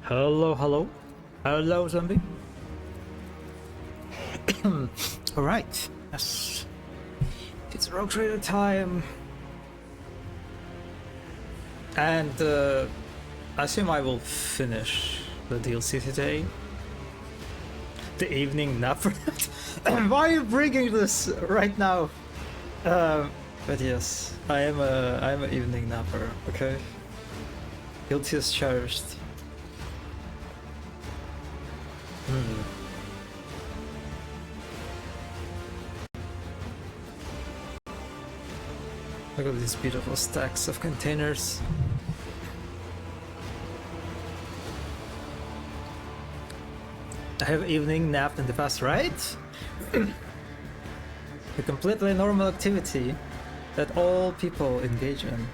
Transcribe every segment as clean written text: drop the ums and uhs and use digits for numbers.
Hello, hello. Hello, zombie. Alright. Yes. It's Rogue Trader time. And I assume I will finish the DLC today. The evening nap. Why are you bringing this right now? But yes, I am an evening napper. Okay. Guilty as charged. Look at these beautiful stacks of containers. I have evening nap in the past, right? A completely normal activity that all people engage in.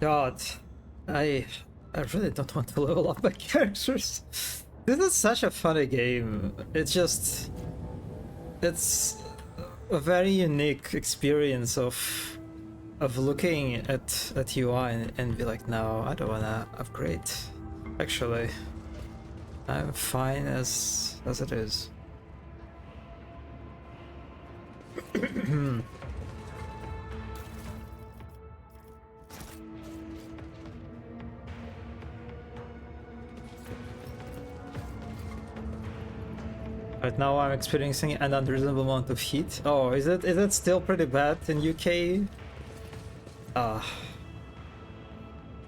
God, I really don't want to level up my characters. This is such a funny game. It's a very unique experience of looking at UI and be like, no, I don't wanna upgrade. Actually, I'm fine as it is. Right now I'm experiencing an unreasonable amount of heat. Oh, is it still pretty bad in UK?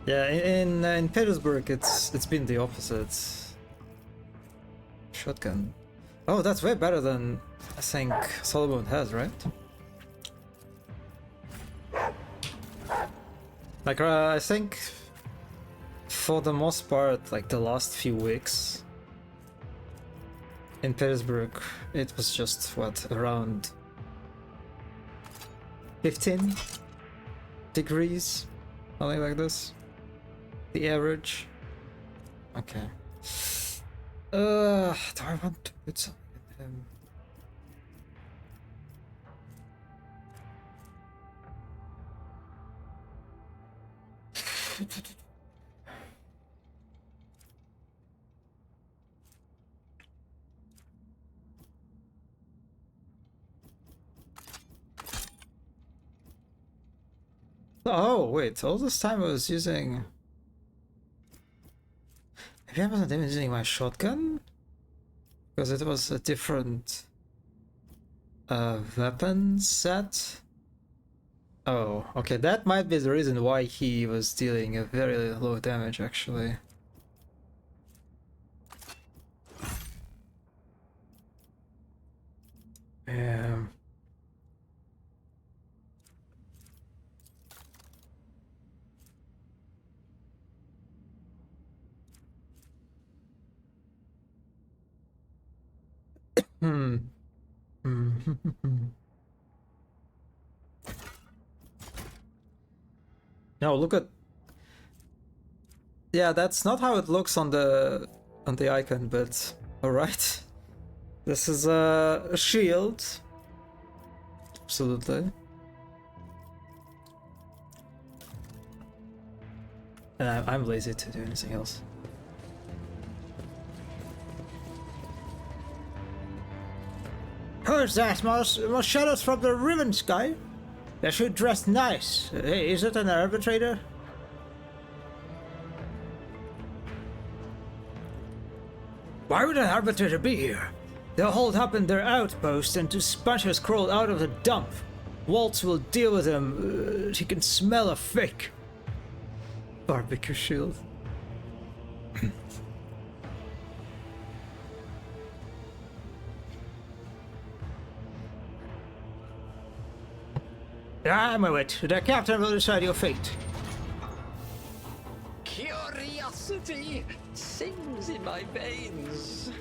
Yeah, in Petersburg it's been the opposite. Shotgun. Oh, that's way better than I think Solomon has, right? Like I think for the most part, like the last few weeks in Petersburg, it was just what, around 15 degrees, something like this. The average. Okay. Do I want to put something in him? Oh, wait, all this time I was using... Maybe I wasn't even using my shotgun? Because it was a different weapon set? Oh, okay, that might be the reason why he was dealing a very low damage, actually. Yeah. No, look at... Yeah, that's not how it looks on the icon, but alright. This is a shield. Absolutely. And I'm lazy to do anything else. Who's that? More shadows from the ribbon sky? They should dress nice. Hey, is it an arbitrator? Why would an arbitrator be here? They'll hold up in their outpost and two sponges crawled out of the dump. Waltz will deal with him. He can smell a fake barbecue shield. I'm a wit. The captain will decide your fate. Curiosity sings in my veins.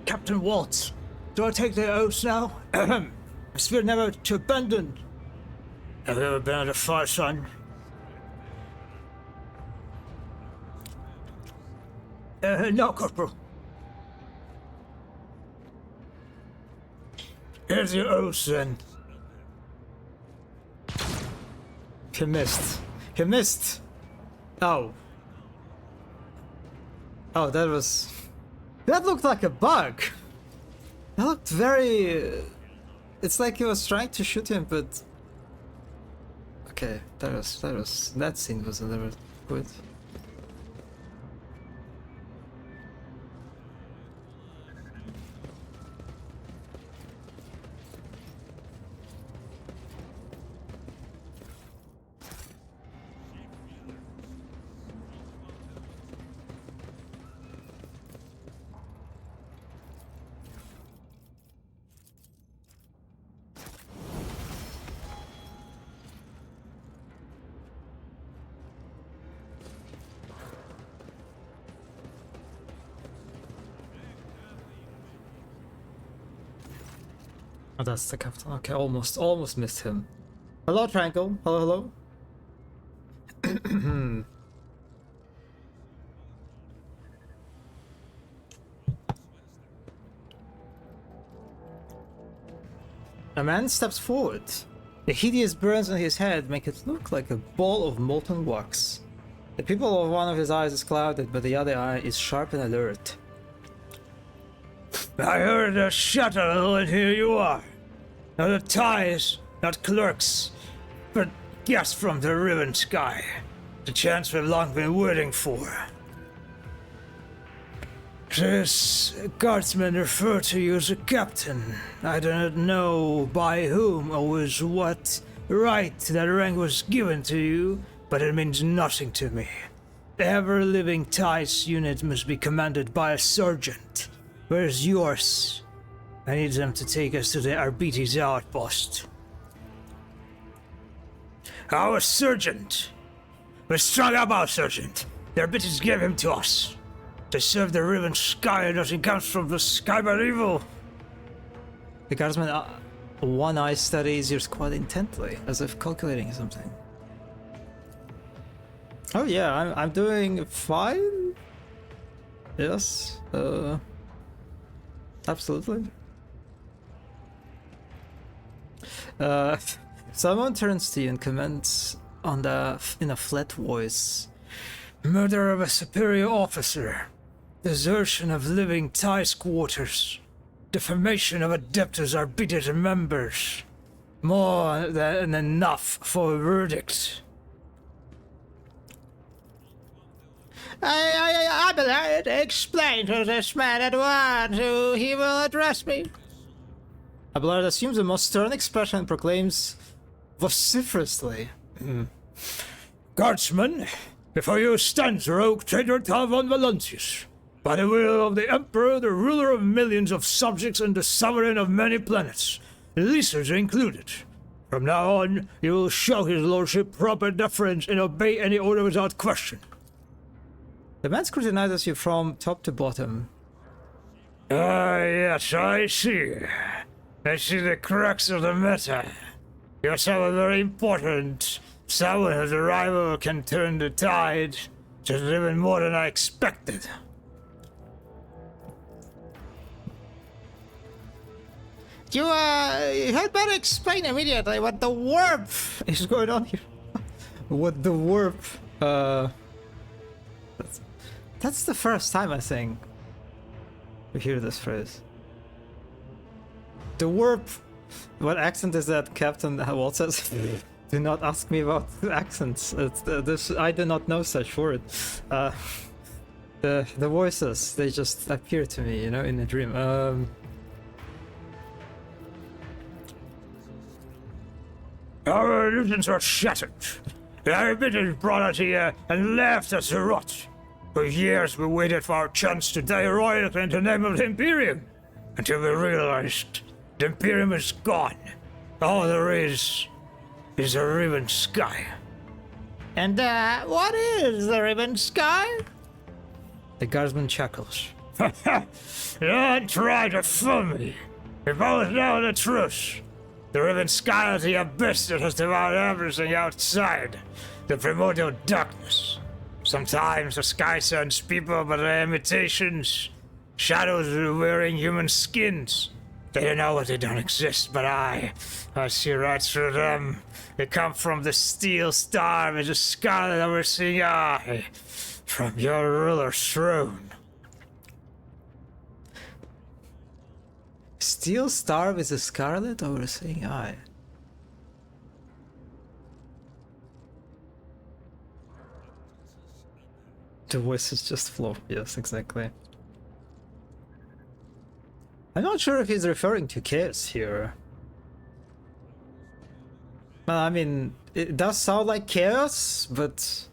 Captain Waltz, do I take the oath now? I swear never to abandon Have you ever been at a fire, son? No, Corporal. Here's your oath, then. He missed. He missed! Oh. Oh, that was... That looked like a bug! That looked very... It's like he was trying to shoot him, but... Okay, that scene was a little good. Oh, that's the captain. Okay, almost missed him. Hello, Triangle. Hello. A man steps forward. The hideous burns on his head make it look like a ball of molten wax. The pupil of one of his eyes is clouded, but the other eye is sharp and alert. I heard a shuttle, and here you are. Not a ties, not clerks, but guests from the riven sky. The chance we've long been waiting for. This guardsman referred to you as a captain. I do not know by whom or with what right that rank was given to you, but it means nothing to me. The ever-living ties unit must be commanded by a sergeant. Where's yours? I need them to take us to the Arbites outpost. Our sergeant! We're strung up, our sergeant. The Arbites gave him to us. They serve the riven sky, and nothing comes from the sky but evil. The guardsman one eye studies your squad intently, as if calculating something. Oh yeah, I'm doing fine. Yes, absolutely. Someone turns to you and comments in a flat voice. Murder of a superior officer. Desertion of living TIE quarters. Defamation of Adeptus Arbites members. More than enough for a verdict. I will explain to this man at once who he will address me. Abelard assumes the most stern expression and proclaims vociferously. Guardsman, before you stands rogue traitor Talvon Valancius. By the will of the Emperor, the ruler of millions of subjects and the sovereign of many planets, leasers included. From now on, you will show his lordship proper deference and obey any order without question. The man scrutinizes you from top to bottom. Ah, yes, I see. I see the crux of the matter. You're someone very important. Someone whose arrival can turn the tide. Just even more than I expected. You had better explain immediately what the warp is going on here. What the warp, That's the first time, I think, we hear this phrase. The warp... What accent is that, Captain Walt says? Do not ask me about accents. It's, I do not know such word. The voices, they just appear to me, you know, in a dream. Our illusions are shattered. The Arbites brought us here and left us to rot. For years we waited for our chance to die royally in the name of the Imperium, until we realized the Imperium is gone. All there is a riven sky. And what is the riven sky? The guardsman chuckles. Don't try to fool me. We both know the truth. The riven sky of the abyss that has devoured everything outside. The primordial darkness. Sometimes the sky sends people, but they're imitations. Shadows wearing human skins. They don't know what they don't exist, but I see right through them. They come from the steel star with the scarlet overseeing eye. From your ruler's throne. Steel star with a scarlet overseeing eye. The voices just flow. Yes, exactly. I'm not sure if he's referring to Chaos here. Well, I mean, it does sound like Chaos, but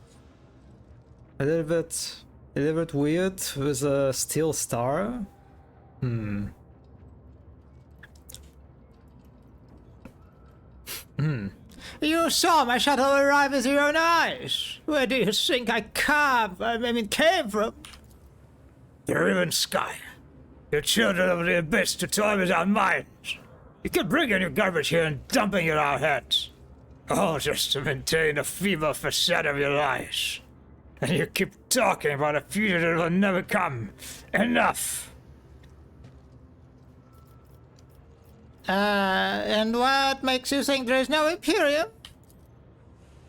a little bit weird with a steel star. You saw my shuttle arrive with your own eyes. Where do you think I came from? The riven sky. You're children of the abyss to toy with our minds. You keep bringing your garbage here and dumping it on our heads. All just to maintain a feeble facade of your lies. And you keep talking about a future that will never come. Enough! And what makes you think there is no Imperium?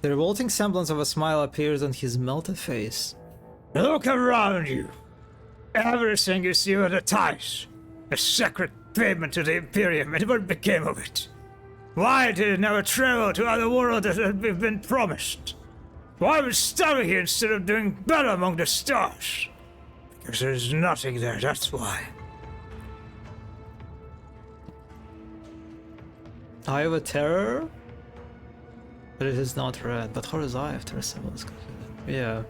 The revolting semblance of a smile appears on his melted face. Look around you. Everything you see are the ties. A sacred payment to the Imperium, and what became of it? Why did it never travel to other worlds that had been promised? Why was starving here instead of doing better among the stars? Because there's nothing there, that's why. Eye of a Terror? But it is not red, but Horror's Eye after a symbol is completed. Yeah.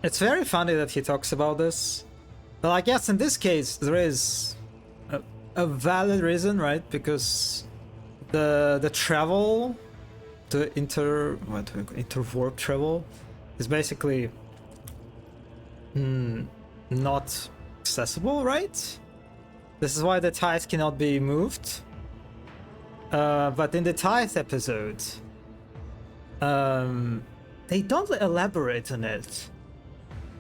It's very funny that he talks about this. Well, I guess in this case there is a valid reason, right? Because the travel, the interwarp travel, is basically not accessible, right? This is why the ties cannot be moved. But in the ties episode, they don't elaborate on it.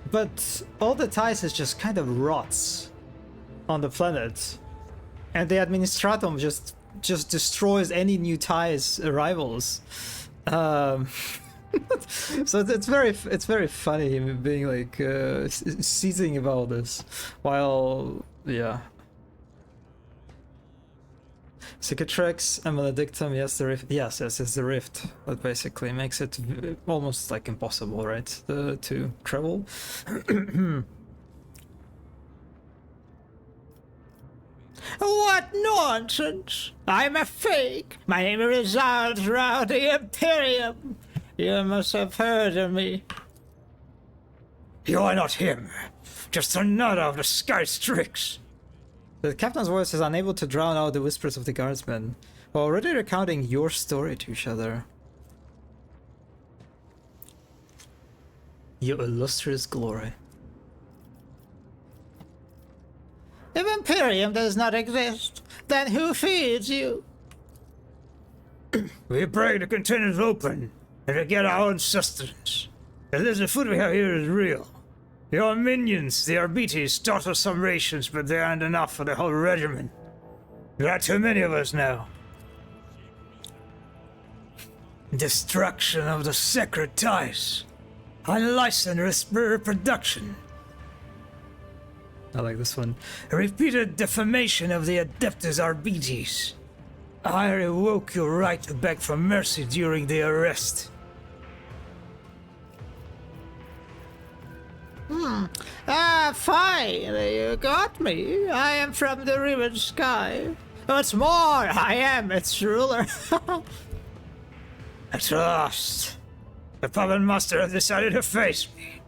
But all the ties is just kind of rots on the planet, and the Administratum just destroys any new ties arrivals. So it's very funny him being like seizing about this, while yeah. Cicatrix and Maledictum, yes, the rift. Yes, it's the rift that basically makes it almost like impossible, right? To travel. What nonsense! I'm a fake. My name resides around the Imperium. You must have heard of me. You are not him. Just another of the sky's tricks. The captain's voice is unable to drown out the whispers of the guardsmen, who are already recounting your story to each other. Your illustrious glory. If Imperium does not exist, then who feeds you? We break the containers open, and we get our own sustenance. At least the food we have here is real. Your minions, the Arbites, taught us some rations, but they aren't enough for the whole regiment. There are too many of us now. Destruction of the sacred ties. Unlicensed reproduction. I like this one. Repeated defamation of the Adeptus Arbites. I revoke your right to beg for mercy during the arrest. Fine, you got me. I am from the riven sky. What's more, I am its ruler. At last, the puppet master has decided to face me.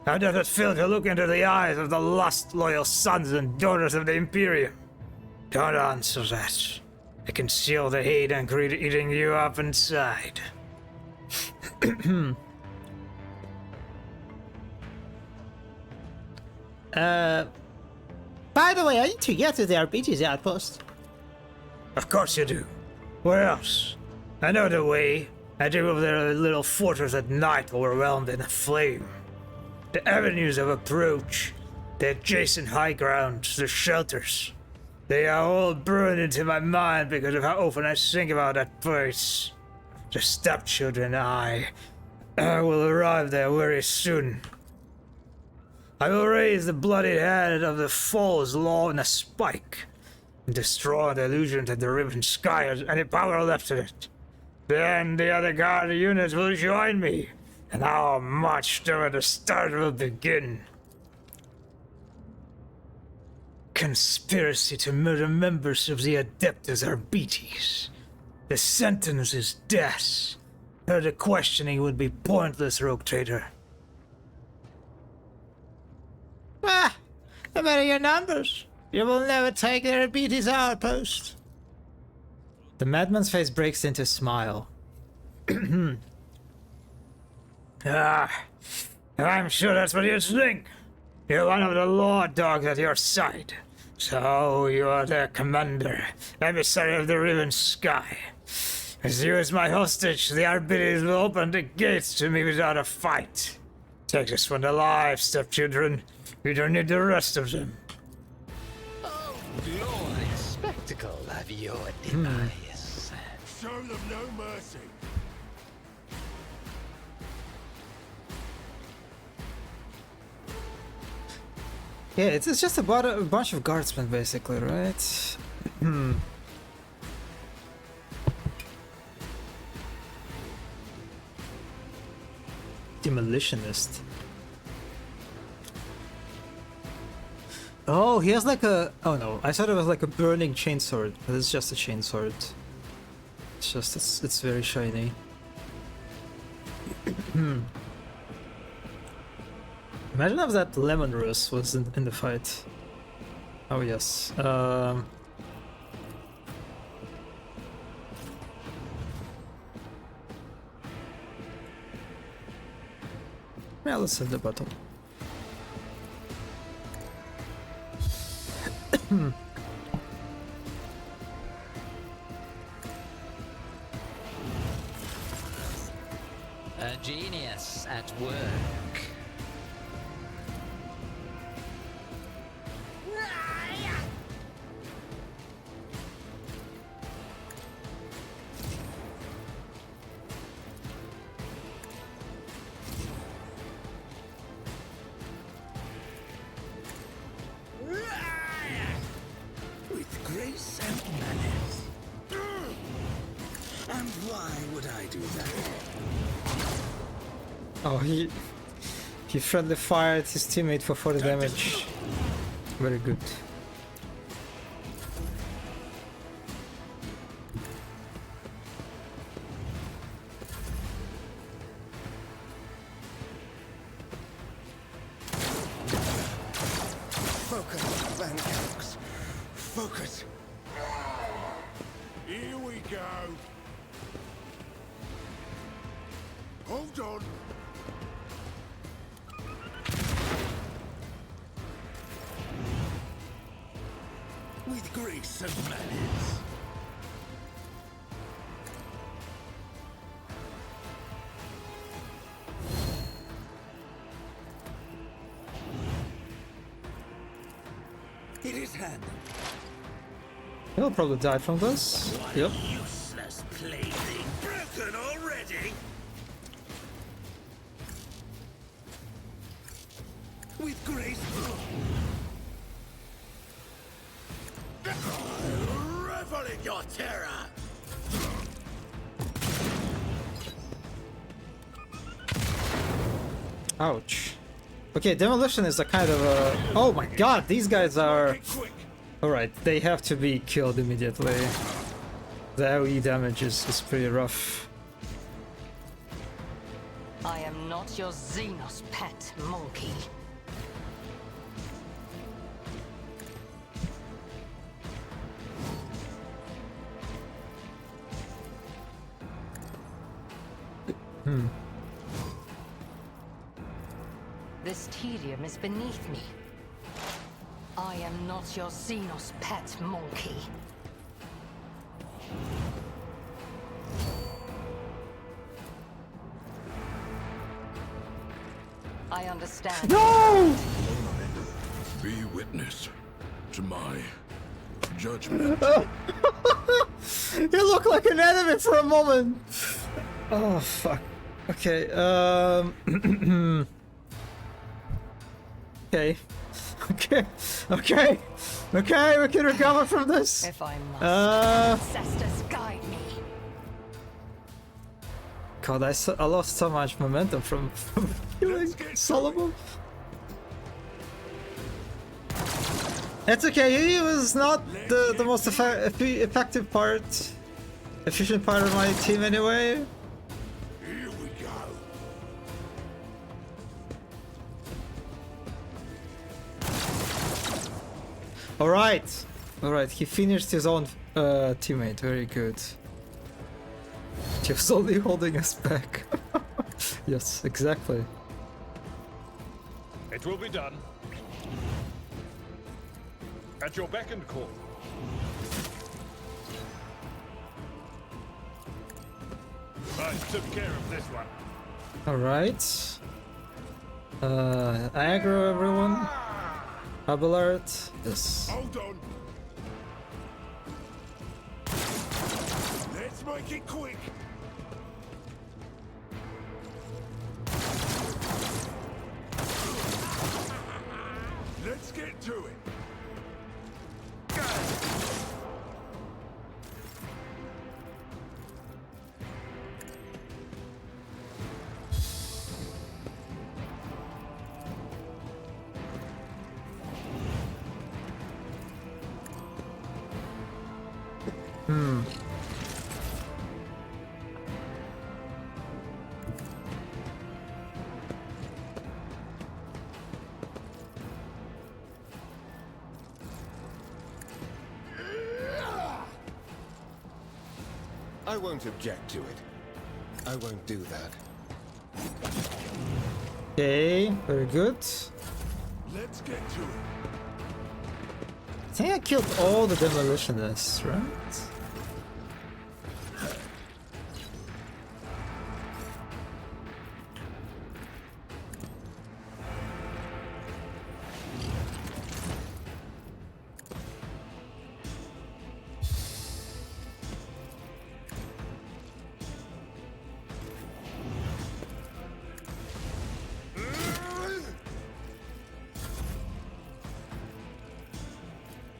How does it feel to look into the eyes of the lost loyal sons and daughters of the Imperium? Don't answer that. I can feel the hate and greed eating you up inside. By the way, I need to get to the RPG's outpost. Of course you do. Where else? I know the way. I dream of their little fortress at night overwhelmed in a flame. The avenues of approach, the adjacent high grounds, the shelters. They are all burned into my mind because of how often I think about that place. The stepchildren and I will arrive there very soon. I will raise the bloody head of the false law in a spike and destroy the illusion that the riven sky has any power left in it. Then the other guard units will join me, and our march toward the start will begin. Conspiracy to murder members of the Adeptus Arbites. The sentence is death. Further questioning would be pointless, rogue trader. Ah, no matter your numbers, you will never take their Arbites outpost. The madman's face breaks into a smile. I'm sure that's what you think. You're one of the law dogs at your side. So you are their commander, emissary of the riven sky. As you as my hostage, the Arbites will open the gates to me without a fight. Take this one alive, stepchildren. We don't need the rest of them. Oh, glorious spectacle of your demise. Show them no mercy. Yeah, it's just about a bunch of guardsmen, basically, right? Demolitionist. Oh, he has like a... Oh no, I thought it was like a burning chainsword, but it's just a chainsword. It's just, it's very shiny. Imagine if that lemon rose was in the fight. Oh yes. Yeah, let's save the battle. A genius at work. With grace and manners. And why would I do that? Oh, he friendly fired his teammate for 40 damage. Very good. Focus, Van Cox. Focus. Here we go. Hold on. With grace and manners. It is handled. He'll probably die from this. Yep. Useless plaything. Broken already? With grace. I'll revel in your terror. Ouch. Okay, demolition is a kind of a... Oh my god, these guys are... Quick. Alright, they have to be killed immediately. The AoE damage is pretty rough. I am not your Xenos pet, monkey. This tedium is beneath me. I am not your Xenos pet monkey. I understand. No! Be witness to my judgment. You look like an enemy for a moment. Oh fuck. Okay. Okay. Okay. Okay. Okay. We can recover from this. If I must, ancestors guide me. God, I lost so much momentum from killing Solomon. It's okay, he was not the most effective part, efficient part of my team anyway. Here we go. Alright, he finished his own teammate, very good. He was only holding us back. Yes, exactly. It will be done. At your beck and call. I took care of this one. Alright. Aggro everyone. Abelard. Yes. Hold on. Let's make it quick. Let's get to it. I won't object to it. I won't do that. Okay, very good. Let's get to it. I think I killed all the demolitionists, right?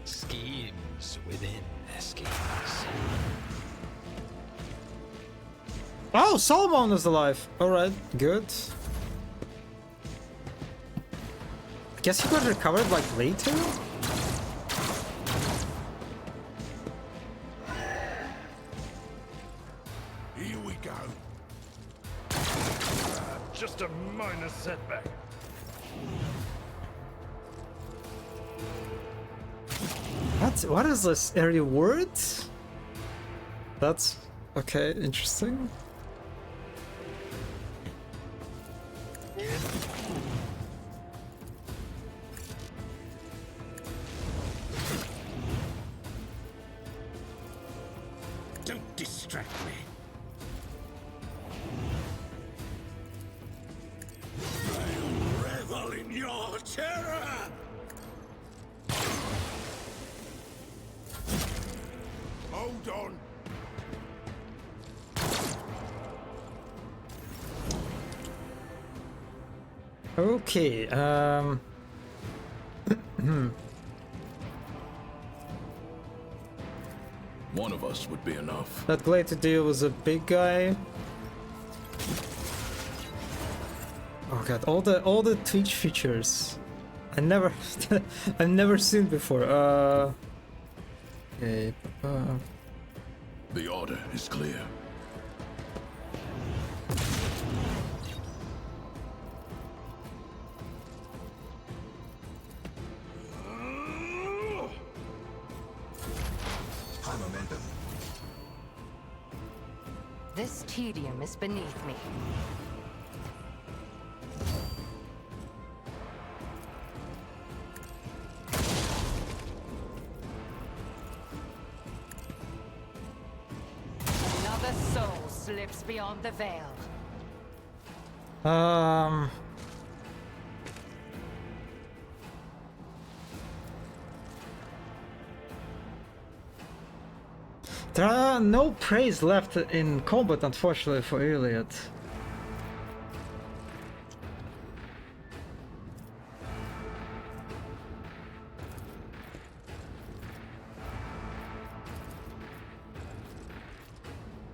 Schemes within schemes. Oh, Solomon is alive. Alright, good. I guess he got recovered like later? Here we go. Just a minor setback. What is this? A reward? That's okay, interesting. Don't distract me. I'll revel in your terror. Hold on. Okay, One of us would be enough. that Gladiator was a big guy. Oh god, all the Twitch features. I've never seen before. Okay, The order is clear. High momentum. This tedium is beneath me. slips beyond the veil. There are no praise left in combat, unfortunately, for Iliad.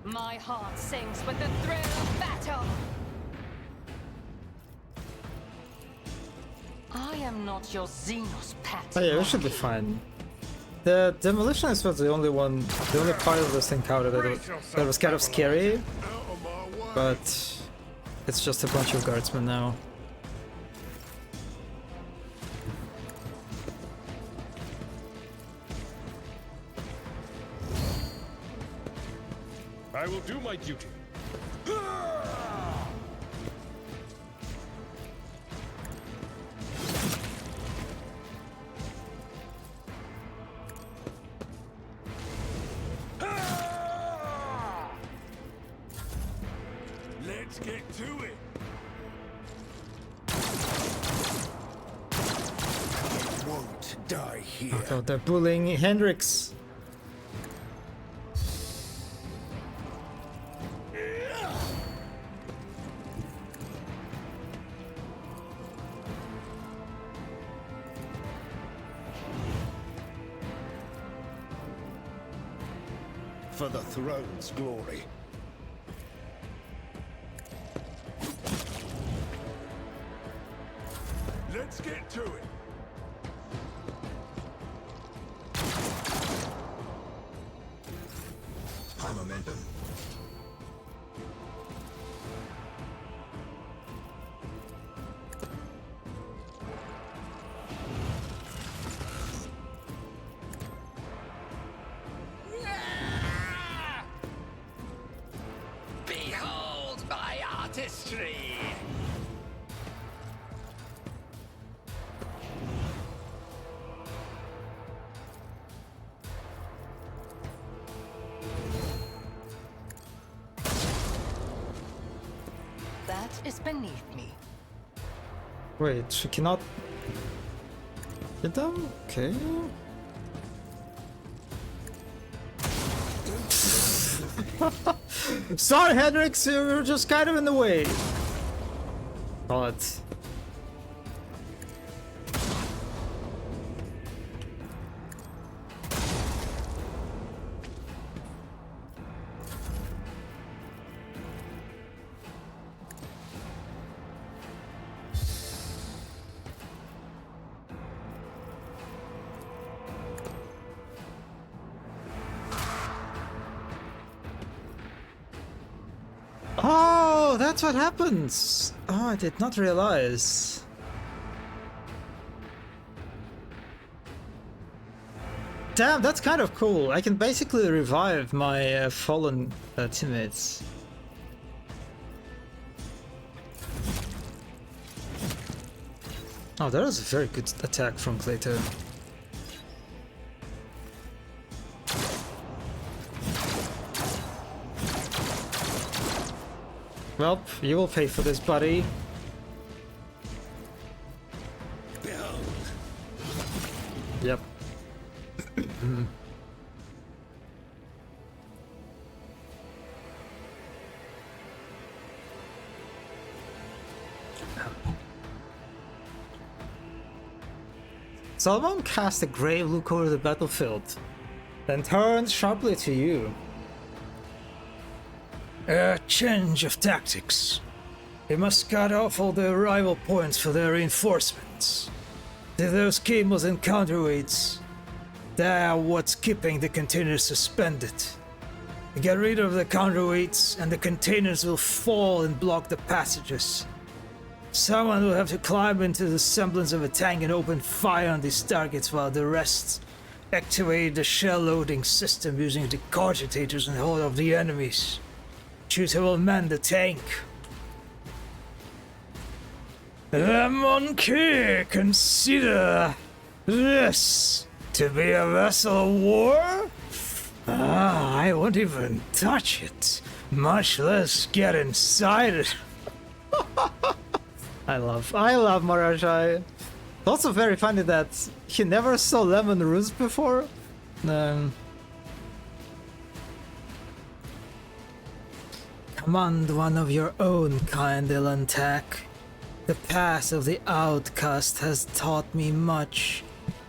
My heart sings with the thrill of battle. I am not your Xenos pet. Oh yeah, we should be fine. The demolitionist was the only part of this encounter that was kind of scary, but it's just a bunch of guardsmen now. I will do my duty. Let's get to it. Won't die here. Oh, they're bullying Hendrix. For the throne's glory. Let's get to it. High momentum. Behold my artistry! That is beneath me. Wait, she cannot hit them? Okay. Sorry, Hendrix, you're just kind of in the way. But oh, that's what happens. Oh, I did not realize. Damn, that's kind of cool. I can basically revive my fallen teammates. Oh, that was a very good attack from Clayton. Well, you will pay for this, buddy. Yep. Salomon cast a grave look over the battlefield, then turned sharply to you. A change of tactics. We must cut off all the arrival points for their reinforcements. Those cables and counterweights, they are what's keeping the containers suspended. We get rid of the counterweights and the containers will fall and block the passages. Someone will have to climb into the semblance of a tank and open fire on these targets while the rest activate the shell loading system using the cogitators and hold off the enemies. Shooter will man the tank. The monkey consider this to be a vessel of war? Ah, I won't even touch it. much less get inside it. I love Marajai. It's also very funny that he never saw lemon runes before. Command one of your own kind, Ilantak. The path of the outcast has taught me much,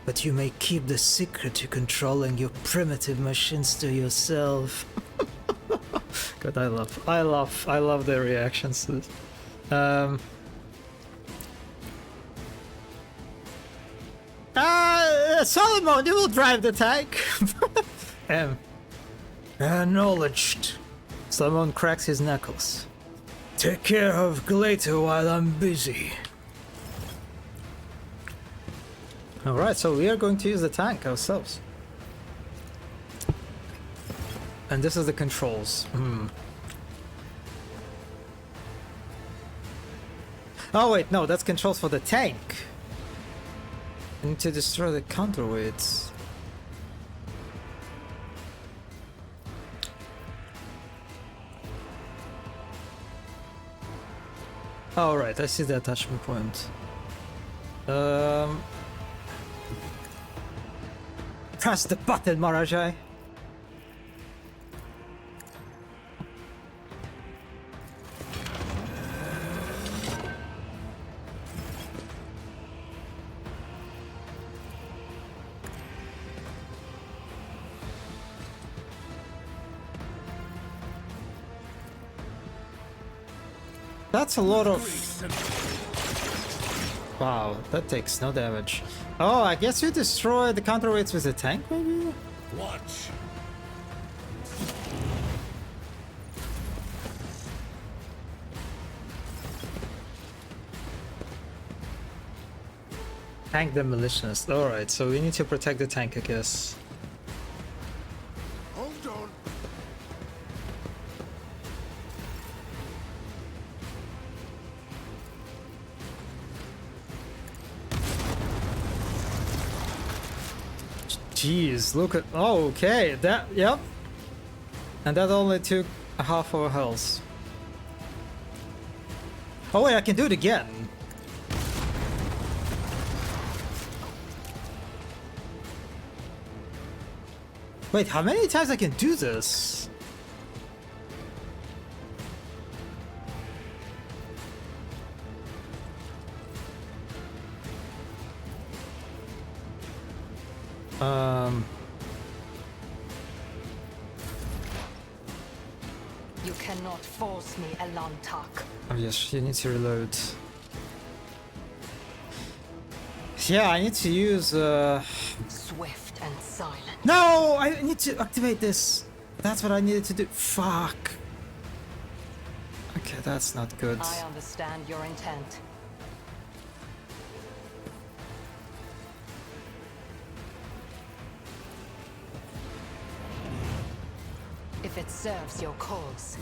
but you may keep the secret to controlling your primitive machines to yourself. God, I love their reactions to this. Solomon, you will drive the tank. Acknowledged. Solomon cracks his knuckles. Take care of Glater while I'm busy. Alright, so we are going to use the tank ourselves. And this is the controls. Oh wait, no, that's controls for the tank. I need to destroy the counterweights. Alright, I see the attachment point. Press the button, Marajai. That's a lot of... Wow, that takes no damage. Oh, I guess you destroy the counterweights with a tank, maybe? Watch. Tank demolitionist. Alright, so we need to protect the tank, I guess. Hold on. Jeez, look at... Oh, okay, that... Yep. And that only took a half of our health. Oh wait, I can do it again. Wait, how many times I can do this? You cannot force me, Elantak. Oh yes, you need to reload. Yeah, I need to use Swift and silent. No! I need to activate this. That's what I needed to do. Fuck. Okay, that's not good. I understand your intent. If it serves your cause.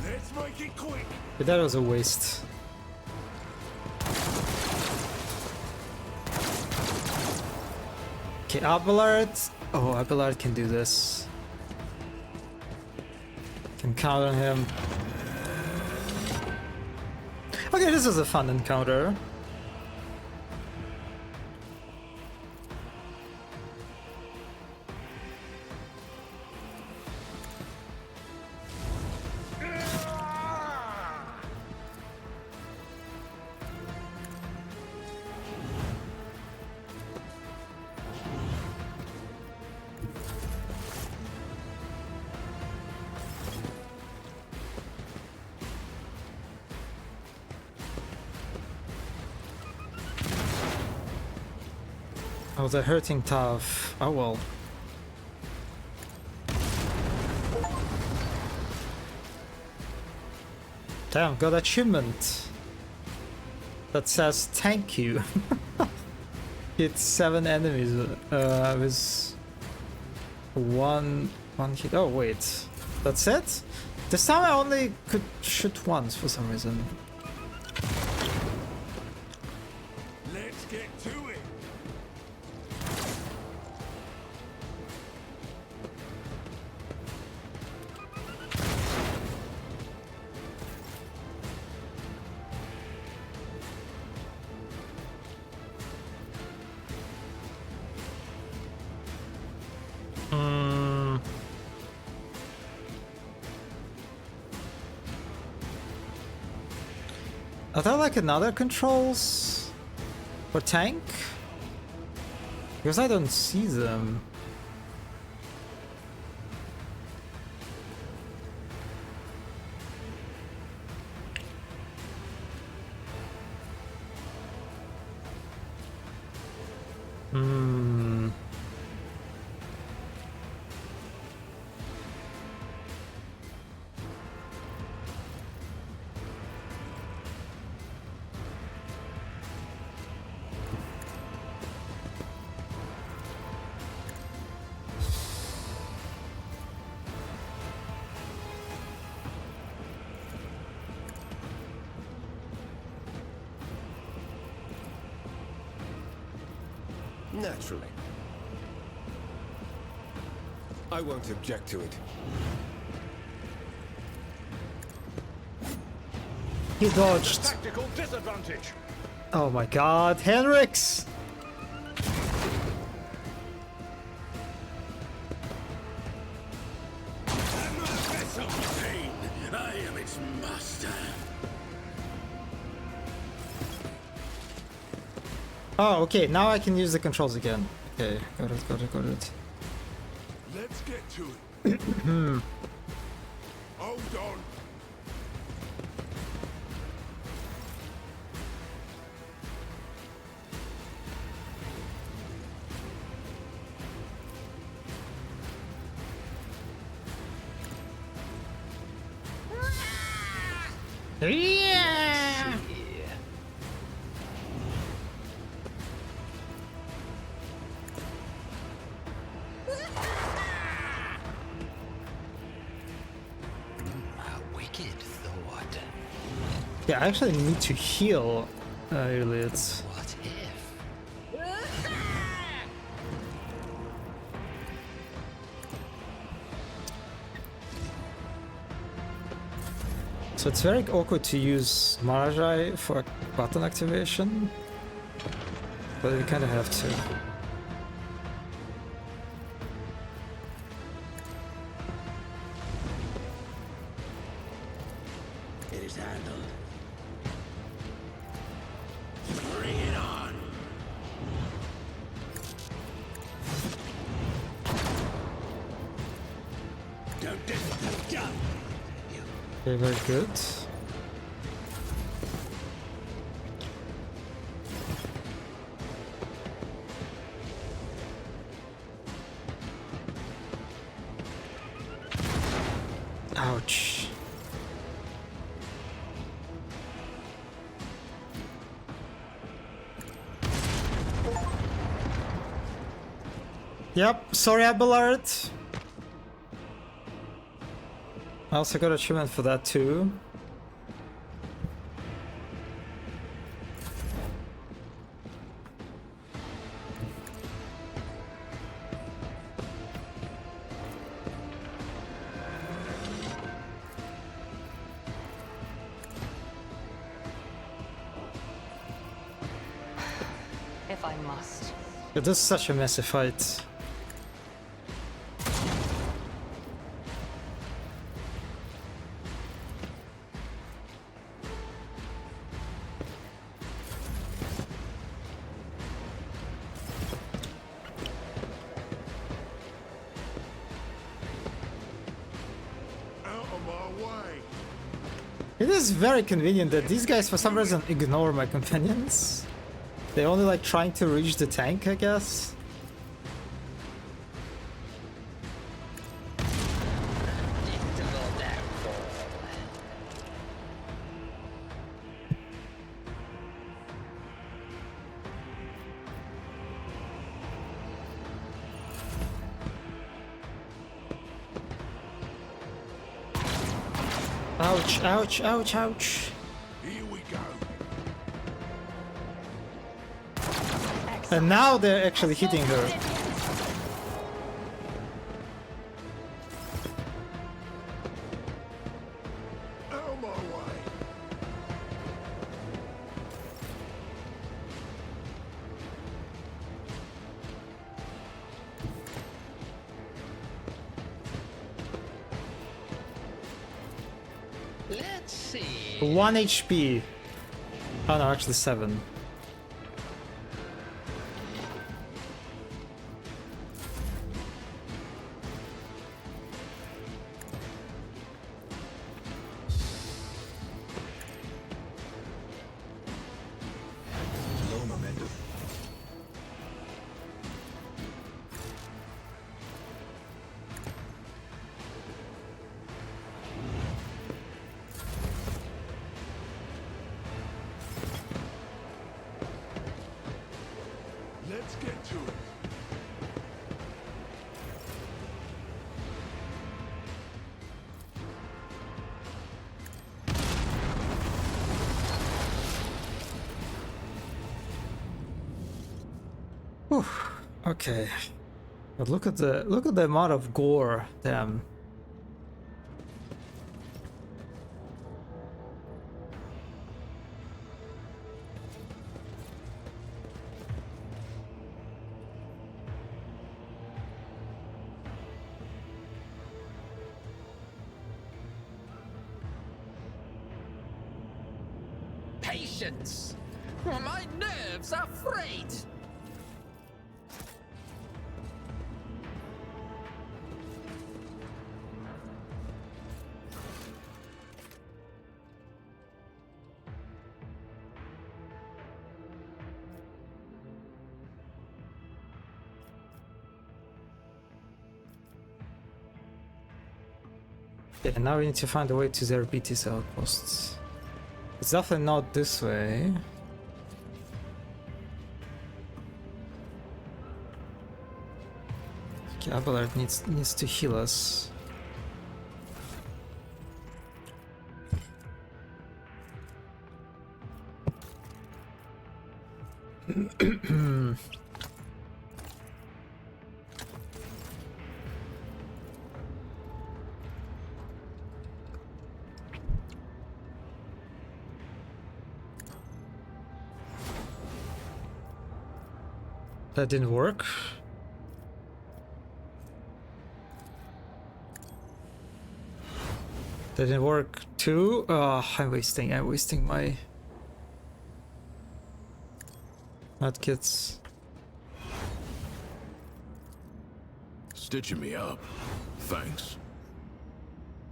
Let's make it quick. But that was a waste. Okay, Abelard. Oh, Abelard can do this. Can count on him. Okay, this is a fun encounter. Oh, they're hurting tough. Oh well. Damn, got achievement that says thank you. Hit 7 enemies with one hit. Oh wait, that's it? This time I only could shoot once for some reason. Let's get to it. Are there like another controls for tank? Because I don't see them. Hmm. Naturally. I won't object to it. He dodged. Tactical disadvantage. Oh my god, Henrix! I am its master. Oh, okay, now I can use the controls again. Okay, got it, got it, got it. Let's get to it. Hold on. Yeah! A wicked thought. Yeah, I actually need to heal eyelids. What if? So it's very awkward to use Marajai for button activation, but we kind of have to. It is handled. Bring it on. Don't jump. Okay, very good. Ouch. Yep, sorry Abelard. I also got achievement for that too. If I must. It is such a messy fight. Out of my way. It is very convenient that these guys for some reason ignore my companions. They're only like trying to reach the tank, I guess. Predictable downfall. Ouch, ouch, ouch, ouch. Here we go. And now they're actually hitting her. Out of my way. Let's see. 1 HP. Oh no, actually 7. Low momentum. Let's get to it. Whew. Okay. But look at the amount of gore, damn. Patience! My nerves are frayed! Yeah, now we need to find a way to their BT's outposts. It's definitely not this way. Okay, Abelard needs to heal us. That didn't work. That didn't work too. I'm wasting my medkits. Stitching me up. Thanks.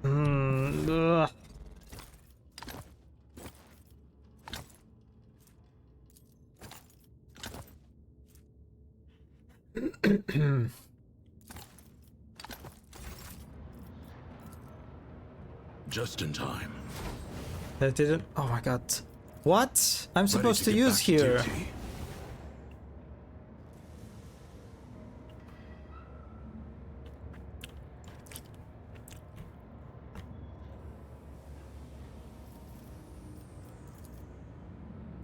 Ugh. Just in time. That didn't. Oh my god. What? I'm Ready supposed to get use back here. duty.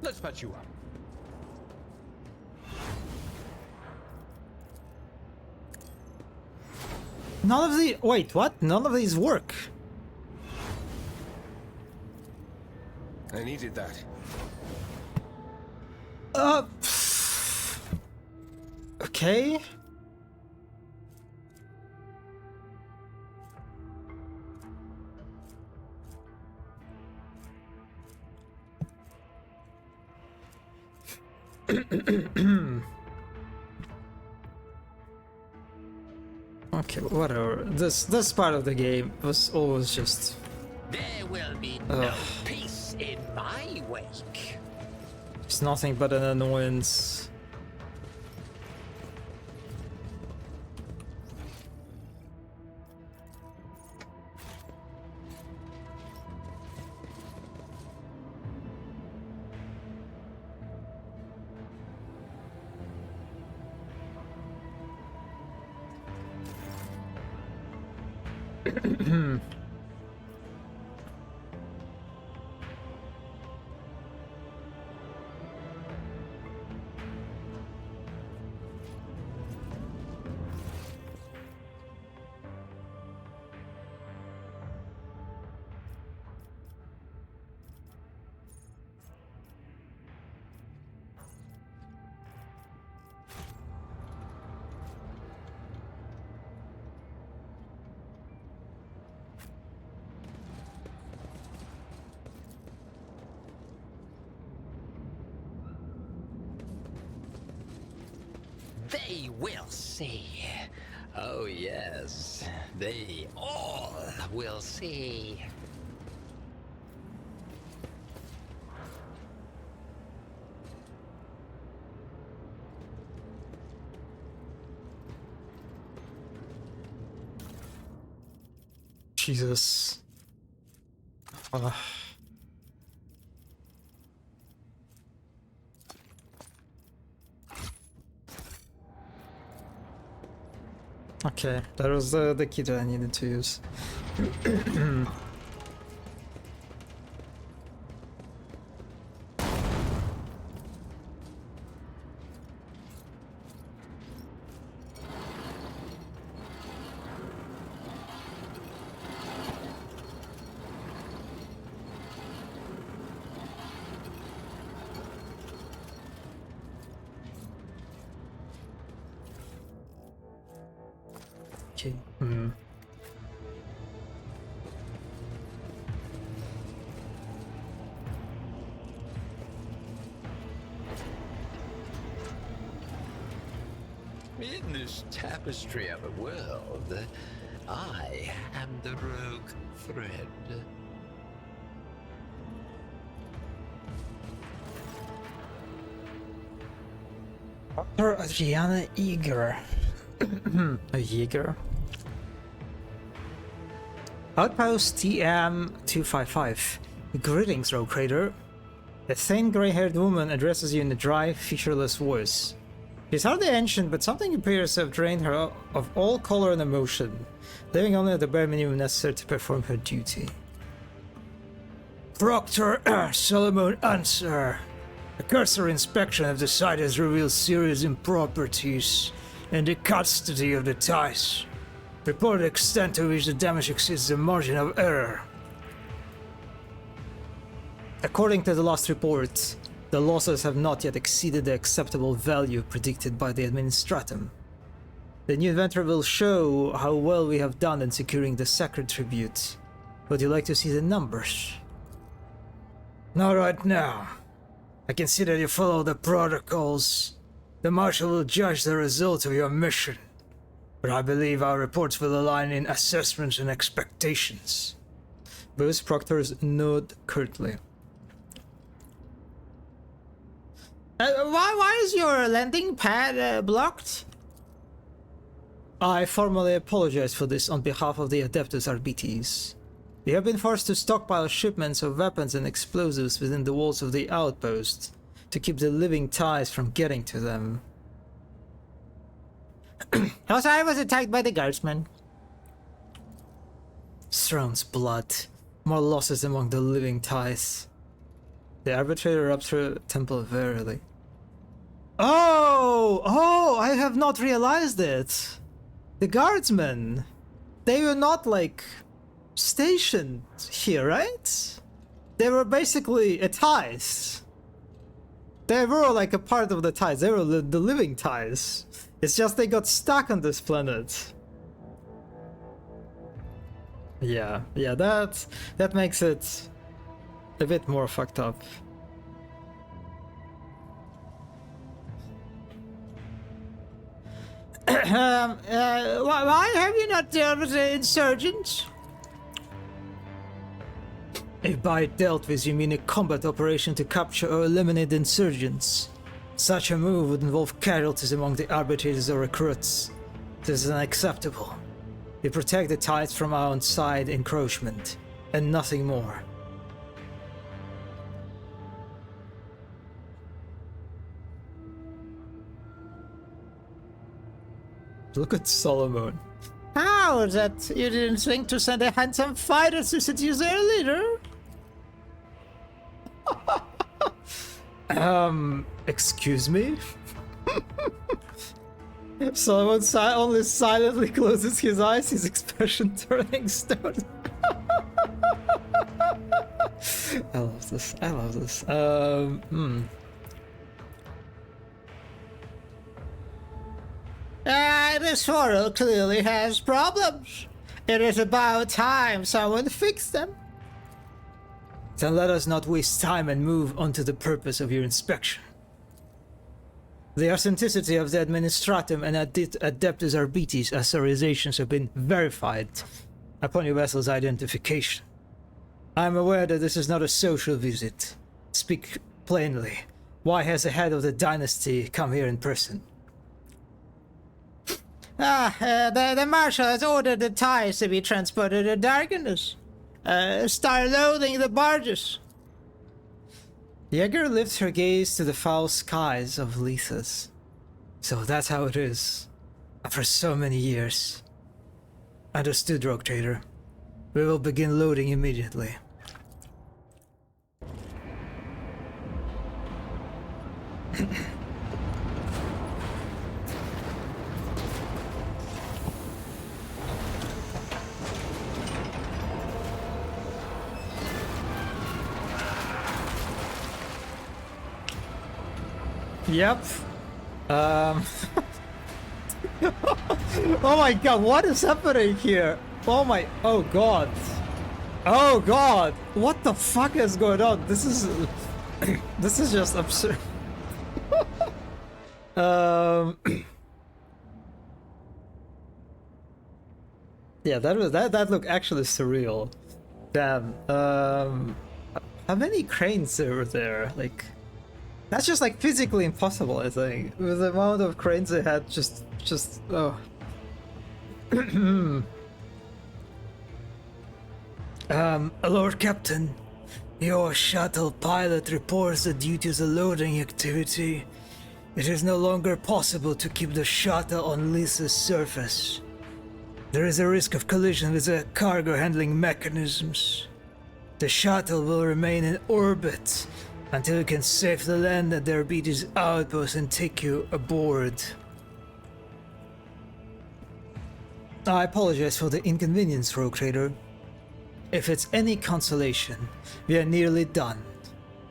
Let's patch you up. None of the. Wait, what? None of these work. I needed that. Okay. Okay, whatever. This part of the game was always just There will be no peace in my wake. it's nothing but an annoyance. They will see. Oh, yes. They all will see. Jesus. Okay, that was the key that I needed to use. Okay. In this tapestry of a world, I am the rogue thread. Dr. Adriana Eager. A Jaeger. Outpost TM-255. Greetings, Rogue Trader. A thin, grey-haired woman addresses you in a dry, featureless voice. She's hardly ancient, but something appears to have drained her of all color and emotion, leaving only the bare minimum necessary to perform her duty. Proctor Solomon, answer. A cursory inspection of the site has revealed serious improprieties in the custody of the ties. Reported extent to which the damage exceeds the margin of error. According to the last report, the losses have not yet exceeded the acceptable value predicted by the Administratum. The new inventory will show how well we have done in securing the sacred tribute. Would you like to see the numbers? Not right now. I can see that you follow the protocols. The Marshal will judge the result of your mission. But I believe our reports will align in assessments and expectations. Both proctors nod curtly. Why is your landing pad blocked? I formally apologize for this on behalf of the Adeptus Arbites. We have been forced to stockpile shipments of weapons and explosives within the walls of the outpost to keep the living ties from getting to them. Also, I was attacked by the guardsmen. Throne's blood. More losses among the living ties. The arbitrator rubs her temple wearily. Oh, I have not realized it. The guardsmen, they were not like stationed here, right? They were basically a ties. They were like a part of the ties. They were the living ties. It's just they got stuck on this planet. Yeah, that makes it a bit more fucked up. Why have you not dealt with the insurgents? If by dealt with you mean a combat operation to capture or eliminate the insurgents, such a move would involve casualties among the arbitrators or recruits. This is unacceptable. We protect the tides from outside encroachment, and nothing more. Look at Solomon. How that you didn't think to send a handsome fighter to seduce their leader? Excuse me? Solomon only silently closes his eyes, his expression turning stone. I love this. This world clearly has problems. It is about time someone fixed them. Then let us not waste time and move on to the purpose of your inspection. The authenticity of the Administratum and Adeptus Arbites authorizations have been verified upon your vessel's identification. I am aware that this is not a social visit. Speak plainly. Why has the head of the dynasty come here in person? The Marshal has ordered the ties to be transported to Darkness. Start loading the barges. Jaeger lifts her gaze to the foul skies of Lethas. So that's how it is. After so many years. Understood, Rogue Trader. We will begin loading immediately. Yep. Oh my god, what is happening here? Oh god. Oh god. What the fuck is going on? This is this is just absurd. Yeah, that looked actually surreal. Damn. How many cranes were there? Like, that's just like physically impossible, I think. With the amount of cranes they had, just oh. Lord Captain, your shuttle pilot reports that due to the loading activity, it is no longer possible to keep the shuttle on Lisa's surface. There is a risk of collision with the cargo handling mechanisms. The shuttle will remain in orbit until you can safely land at their Arbites outpost and take you aboard. I apologize for the inconvenience, Rogue Trader. If it's any consolation, we are nearly done.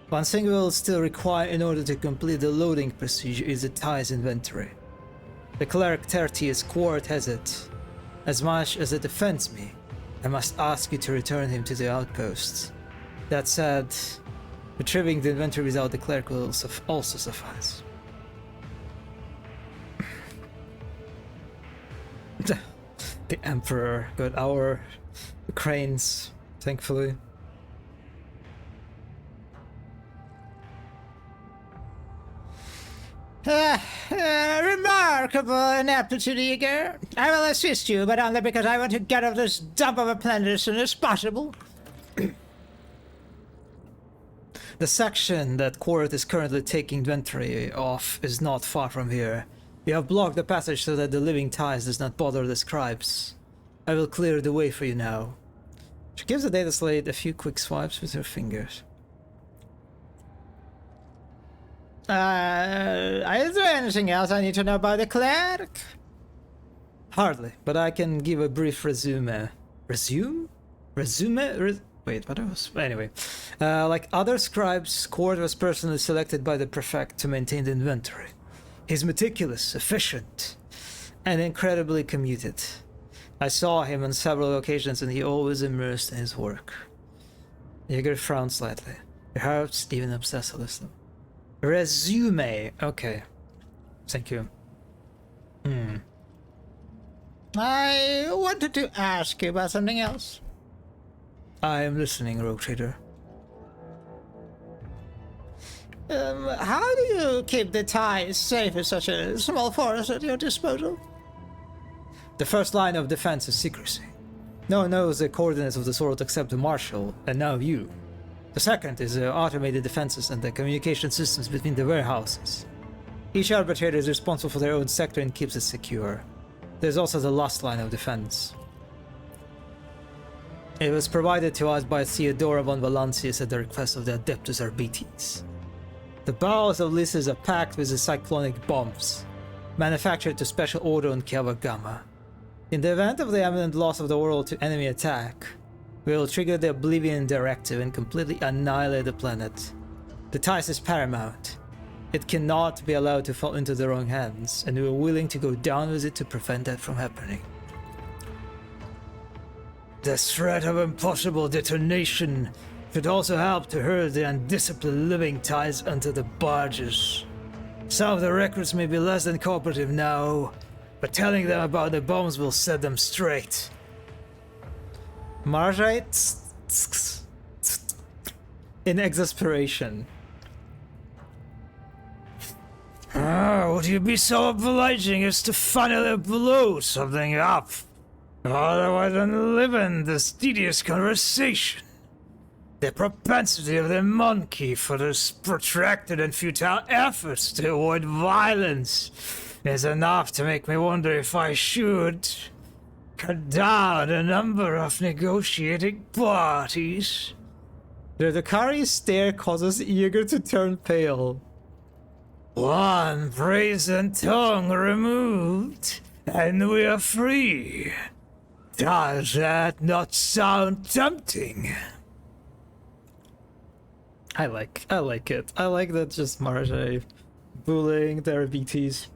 One thing we will still require in order to complete the loading procedure is the ties inventory. The cleric Tertius Quart has it. As much as it offends me, I must ask you to return him to the outpost. That said, retrieving the inventory without the cleric will also suffice. The Emperor got our cranes, thankfully. Remarkable inaptitude, girl. I will assist you, but only because I want to get off this dump of a planet as soon as possible. The section that Quart is currently taking inventory of is not far from here. We have blocked the passage so that the living ties does not bother the scribes. I will clear the way for you now. She gives the data slate a few quick swipes with her fingers. Is there anything else I need to know about the cleric? Hardly, but I can give a brief resume. Resume? Wait, what else? Anyway, like other scribes, Quart was personally selected by the prefect to maintain the inventory. He's meticulous, efficient, and incredibly committed. I saw him on several occasions and he always immersed in his work. Jaeger frowned slightly, perhaps even obsessively. Resume. Okay. Thank you. I wanted to ask you about something else. I am listening, Rogue Trader. How do you keep the ties safe with such a small force at your disposal? The first line of defense is secrecy. No one knows the coordinates of the sword except the Marshal, and now you. The second is the automated defenses and the communication systems between the warehouses. Each arbitrator is responsible for their own sector and keeps it secure. There's also the last line of defense. It was provided to us by Theodora von Valancius at the request of the Adeptus Arbites. The bowels of Lysis are packed with the cyclonic bombs, manufactured to special order on Kiava Gamma. In the event of the imminent loss of the world to enemy attack, we will trigger the Oblivion Directive and completely annihilate the planet. The ties is paramount. It cannot be allowed to fall into the wrong hands, and we are willing to go down with it to prevent that from happening. The threat of impossible detonation should also help to herd the undisciplined living ties onto the barges. Some of the recruits may be less than cooperative now, but telling them about the bombs will set them straight. Marjite in exasperation. Would you be so obliging as to finally blow something up? Otherwise than live in this tedious conversation. The propensity of the monkey for this protracted and futile efforts to avoid violence is enough to make me wonder if I should cut down the number of negotiating parties. The Dakari's stare causes Eager to turn pale. One brazen tongue removed, and we are free. Does that not sound tempting? I like it. I like that just Marjite bullying their BTs.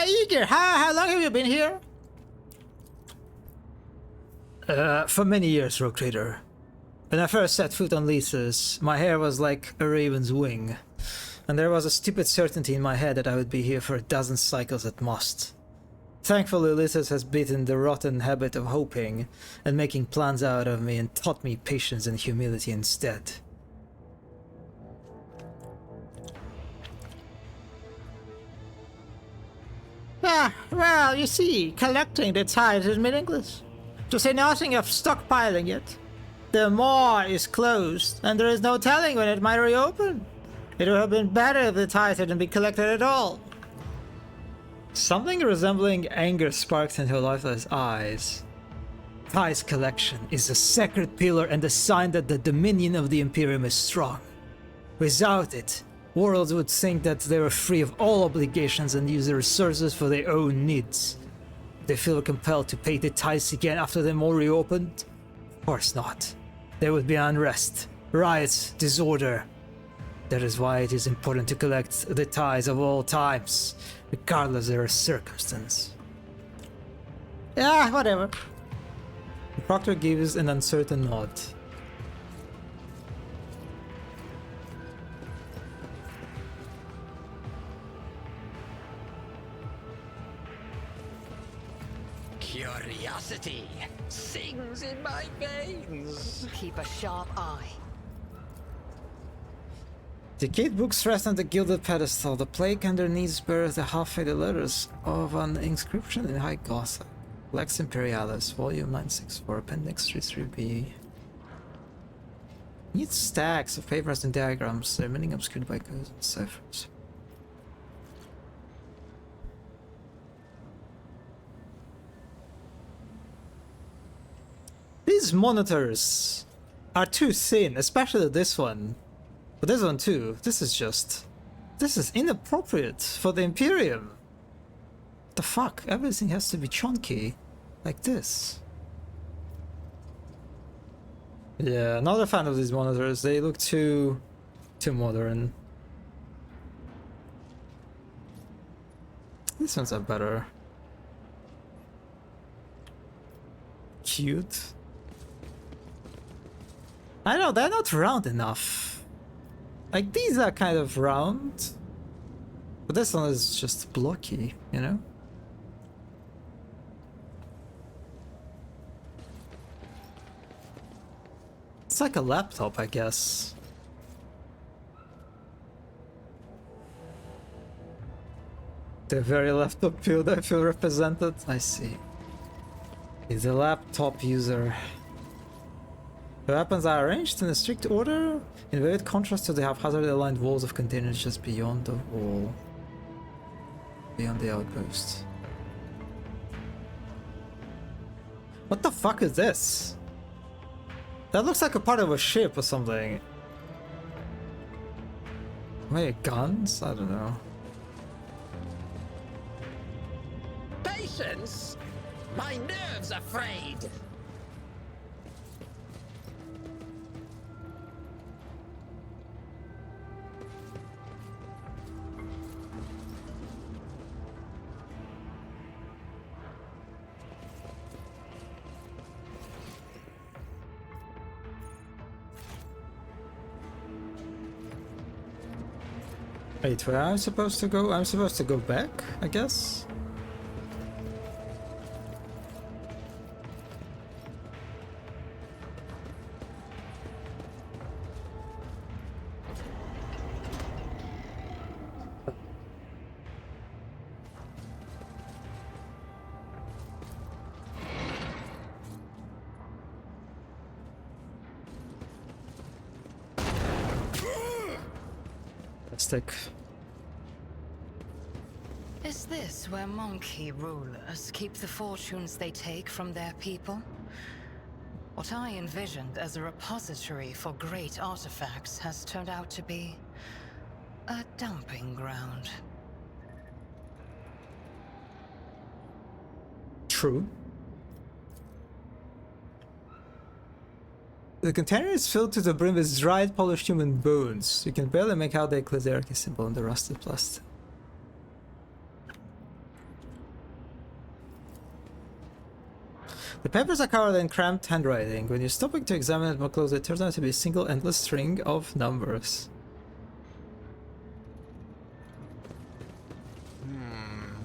Eager, how long have you been here? For many years, Rogue Trader. When I first set foot on Lisa's, my hair was like a raven's wing, and there was a stupid certainty in my head that I would be here for a dozen cycles at most. Thankfully, Lisa's has beaten the rotten habit of hoping and making plans out of me and taught me patience and humility instead. Well, you see, collecting the tithes is meaningless. To say nothing of stockpiling it. The maw is closed, and there is no telling when it might reopen. It would have been better if the tithe hadn't been collected at all. Something resembling anger sparks into Lifeless eyes. Tithe collection is a sacred pillar and a sign that the dominion of the Imperium is strong. Without it, worlds would think that they were free of all obligations and use the resources for their own needs. They feel compelled to pay the tithes again after the mall reopened? Of course not. There would be unrest, riots, disorder. That is why it is important to collect the tithes of all times, regardless of their circumstance. Whatever. The Proctor gives an uncertain nod. Curiosity sings in my veins. Keep a sharp eye. Decayed books rest on the gilded pedestal. The plaque underneath bears the half-faded letters of an inscription in High Gothic. Lex Imperialis, Volume 964, Appendix 33b. Neat stacks of papers and diagrams, their meaning obscured by codes and ciphers. These monitors are too thin, especially this one. But this one too. This is inappropriate for the Imperium. What the fuck? Everything has to be chunky. Like this. Yeah, not a fan of these monitors. They look too modern. These ones are better. Cute. I know, they're not round enough. Like, these are kind of round. But this one is just blocky, you know? It's like a laptop, I guess. The very laptop field I feel represented. I see. Is a laptop user. The weapons are arranged in a strict order, in vivid contrast to the haphazardly aligned walls of containers just beyond the wall. Beyond the outpost. What the fuck is this? That looks like a part of a ship or something. Wait, guns? I don't know. Patience? My nerves are frayed. Wait, where am I supposed to go? I'm supposed to go back, I guess? Stick. Is this where monkey rulers keep the fortunes they take from their people? What I envisioned as a repository for great artifacts has turned out to be a dumping ground. True. The container is filled to the brim with dried, polished human bones. You can barely make out the ecclesiarchy symbol on the rusted plastic. The papers are covered in cramped handwriting. When you're stopping to examine it more closely, it turns out to be a single endless string of numbers.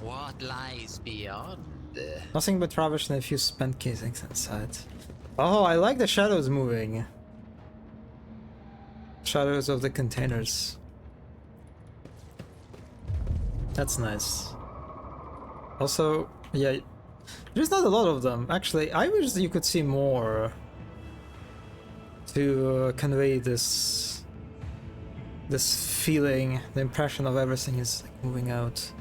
What lies beyond? Nothing but rubbish and a few spent casings inside. Oh, I like the shadows moving. Shadows of the containers. That's nice. Also, yeah, there's not a lot of them. Actually, I wish you could see more to convey this feeling, the impression of everything is like, moving out.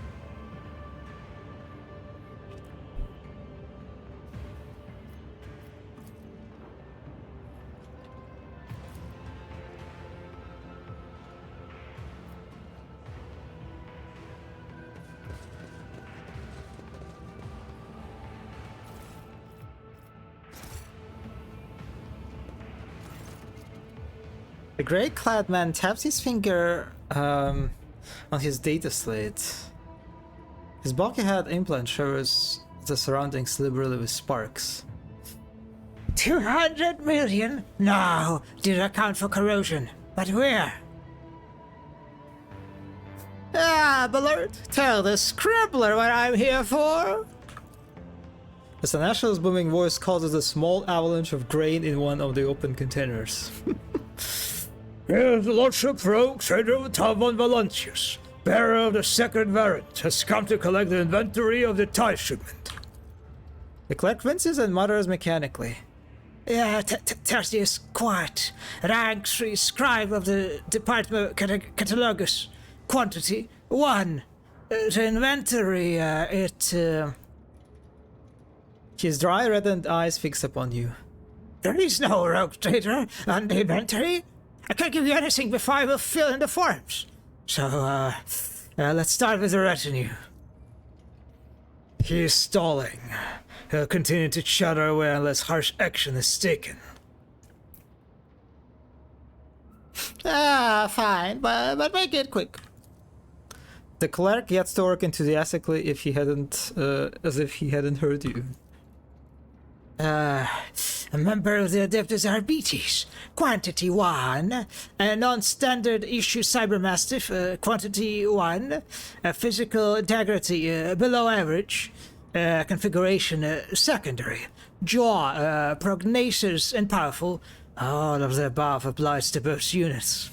The grey-clad man taps his finger on his data slate. His bulky head implant shows the surroundings liberally with sparks. 200 million? No, did account for corrosion. But where? Ah, Ballard, tell the scribbler what I'm here for! As the National's booming voice causes a small avalanche of grain in one of the open containers. His Lordship Rogue Trader of Talmon Valentius, bearer of the second variant, has come to collect the inventory of the tie shipment. The clerk winces and mutters mechanically. Tertius Quiet, rank 3 scribe of the Department Catalogus, quantity 1. The inventory, His dry, reddened eyes fixed upon you. There is no Rogue Trader on the inventory. I can't give you anything before I will fill in the forms. So, let's start with the retinue. He is stalling. He'll continue to chatter away unless harsh action is taken. Fine, but make it quick. The clerk gets to work enthusiastically as if he hadn't heard you. A member of the Adeptus Arbites, quantity 1. A non-standard issue Cybermastiff, quantity 1. Physical integrity, below average. Configuration, secondary. Jaw, prognathous and powerful. All of the above applies to both units.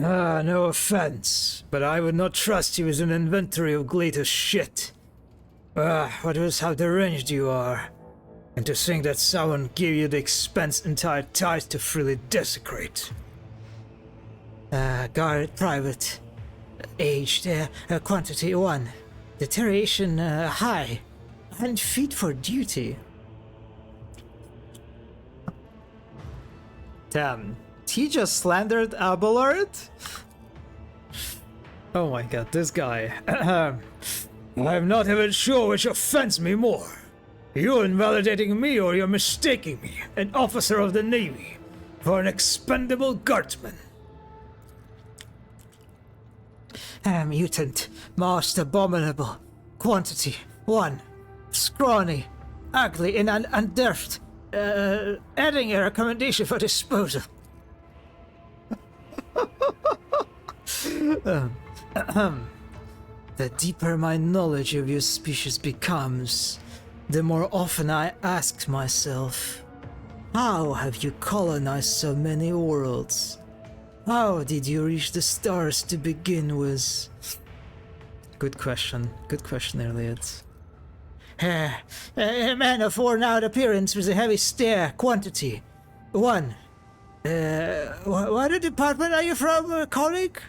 No offense, but I would not trust you with an inventory of latest shit. What was how deranged you are. And to think that someone gave you the expense entire ties to freely desecrate. Guard private. Aged, quantity 1. Deterioration high. Unfit for duty. Damn. He just slandered Abelard? Oh my god, this guy. I'm not even sure which offends me more. You're invalidating me or you're mistaking me, an officer of the Navy, for an expendable guardsman. Mutant, most abominable, quantity 1. Scrawny, ugly and undearthed. Adding a recommendation for disposal. The deeper my knowledge of your species becomes, the more often I ask myself, how have you colonized so many worlds? How did you reach the stars to begin with? Good question, Elliot. A man of worn out appearance with a heavy stare. Quantity 1. What department are you from, colleague?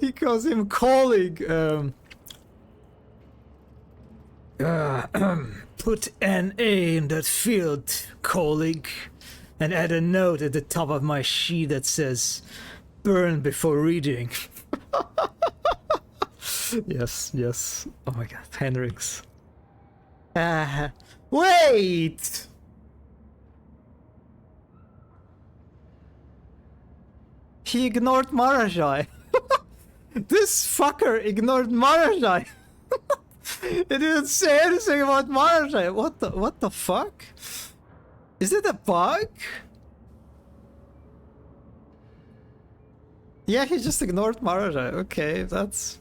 He calls him colleague. Put an A in that field, colleague, and add a note at the top of my sheet that says, burn before reading. Yes. Oh my god, Henrix. Wait! He ignored Marajai. This fucker ignored Marajai. He didn't say anything about Marajai. What the fuck? Is it a bug? Yeah, he just ignored Marajai. Okay, that's...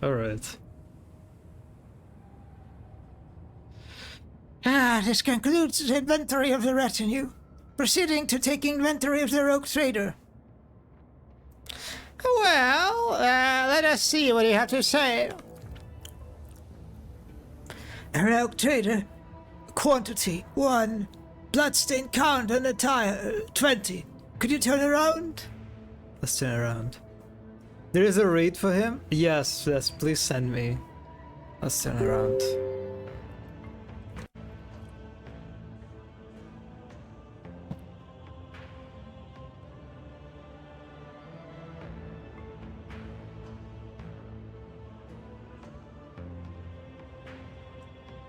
Alright. This concludes the inventory of the retinue. Proceeding to take inventory of the rogue trader. Well, let us see what you have to say. A rogue trader. Quantity 1. Bloodstain count and attire 20. Could you turn around? Let's turn around. There is a raid for him? Yes, please send me. Let's turn around.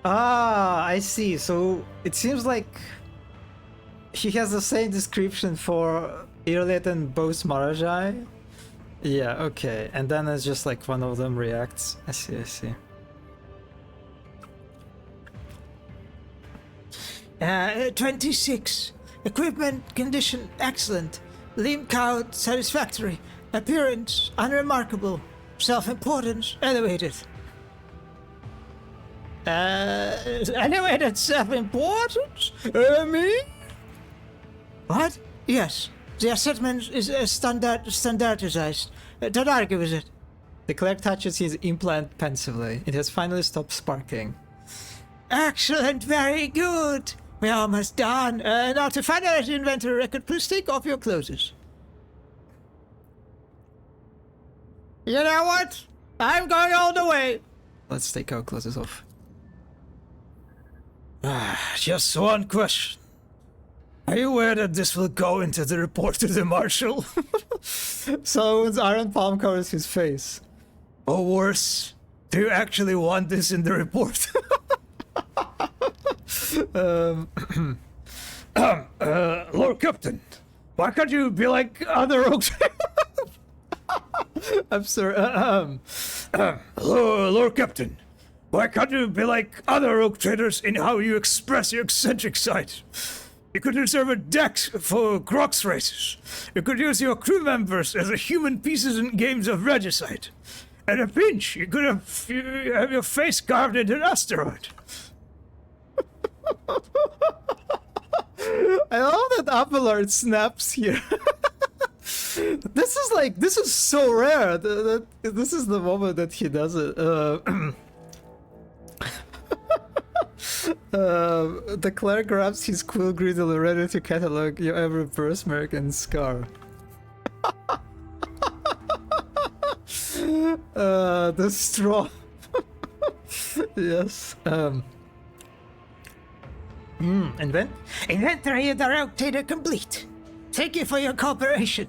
Ah, I see. So it seems like he has the same description for Irlet and both Marajai. Yeah, okay. And then it's just like one of them reacts. I see. 26. Equipment condition excellent. Limb count satisfactory. Appearance unremarkable. Self-importance elevated. Elevated self-importance? Me? What? Yes. The assessment is standardized. Don't argue with it. The clerk touches his implant pensively. It has finally stopped sparking. Excellent, very good. We're almost done. Now to finalize the inventory record, please take off your clothes. You know what? I'm going all the way. Let's take our clothes off. Just one question. Are you aware that this will go into the report to the marshal? So his iron palm covers his face. Or worse, do you actually want this in the report? Lord Captain, why can't you be like other rogues? I'm sorry. Lord Captain, why can't you be like other rogue traders in how you express your eccentric side? You could reserve a deck for Crocs races. You could use your crew members as human pieces in games of regicide. At a pinch, you could have your face carved into an asteroid. I love that Abelard snaps here. This is so rare. This is the moment that he does it. The clerk grabs his quill griddle ready to catalog your every birthmark and scar. The straw. Yes. Inventory of the rotator complete. Thank you for your cooperation.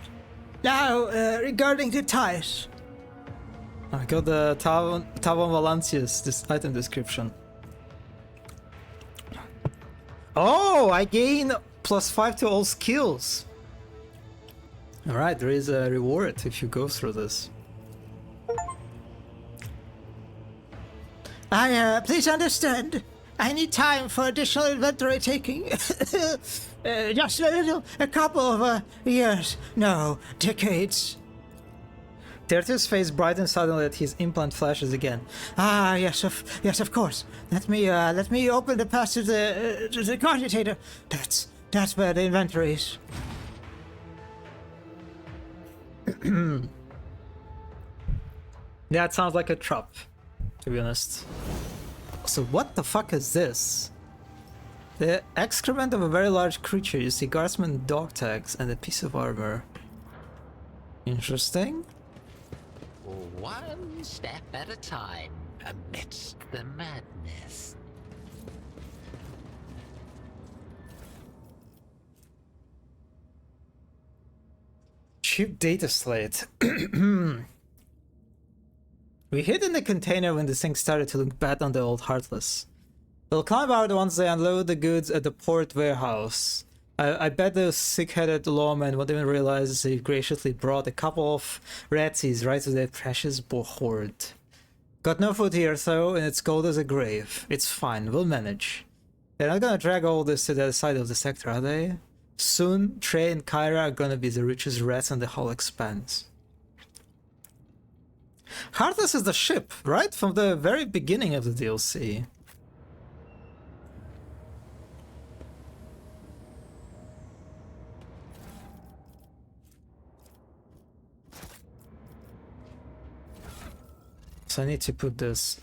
Now, regarding the tires. I got the Tavon Valancius, this item description. Oh, I gain +5 to all skills. Alright, there is a reward if you go through this. Please understand. I need time for additional inventory taking. Just a couple of years. No, decades. Tertius' face brightens suddenly as his implant flashes again. Ah, yes, of course. Let me open the pass to the cogitator. That's where the inventory is. That sounds like a trap, to be honest. So what the fuck is this? The excrement of a very large creature. You see guardsman dog tags and a piece of armor. Interesting. One step at a time amidst the madness. Cheap data slate. We hid in the container when the thing started to look bad on the old Heartless. They'll climb out once they unload the goods at the port warehouse. I bet those sick-headed lawmen won't even realize they graciously brought a couple of ratsies right to their precious hoard. Got no food here though, and it's cold as a grave. It's fine, we'll manage. They're not gonna drag all this to the other side of the sector, are they? Soon, Trey and Kyra are gonna be the richest rats on the whole expanse. Heartless is the ship, right? From the very beginning of the DLC. So I need to put this,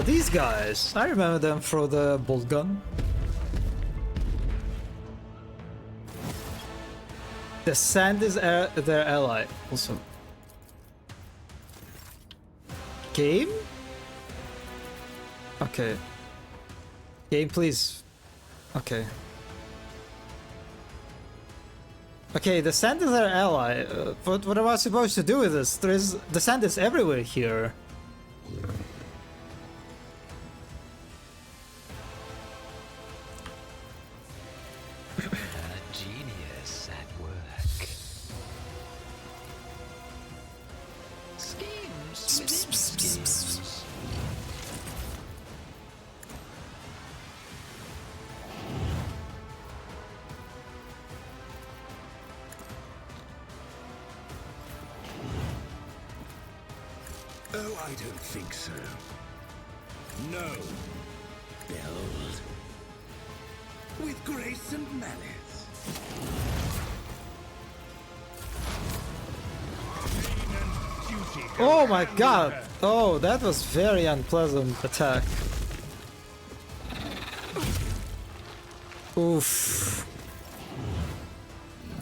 these guys. I remember them for the bolt gun. The sand is their ally, also. Game? Okay. Game, please. Okay. Okay, the sand is their ally. What am I supposed to do with this? The sand is everywhere here. A genius at work. Schemes within schemes. Oh, I don't think so. No. Build. With grace and malice. Oh my god! Oh, that was very unpleasant attack. Oof.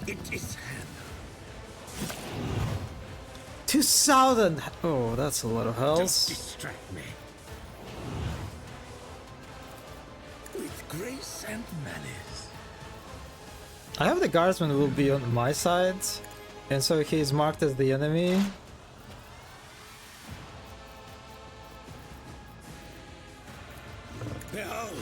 It is hand. 2000! Oh, that's a lot of Don't health. distract me. With grace and malice. I hope the guardsman will be on my side, and so he is marked as the enemy. Behold.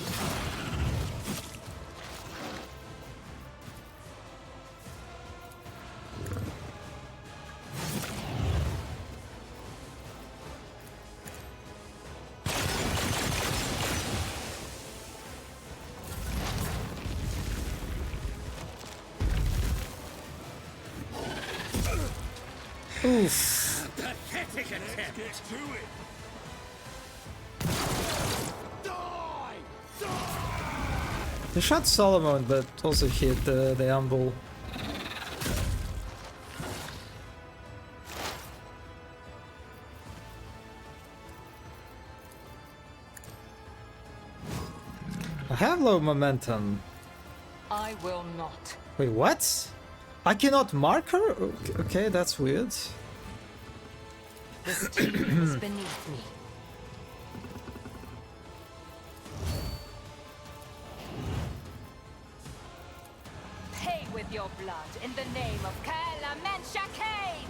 Oof. Pathetic attempt. Get to it. They shot Solomon, but also hit the Amble. I have low momentum. I will not. Wait, what? I cannot mark her? Okay, that's weird. This team is beneath me. with your blood in the name of Kaela Menshakain!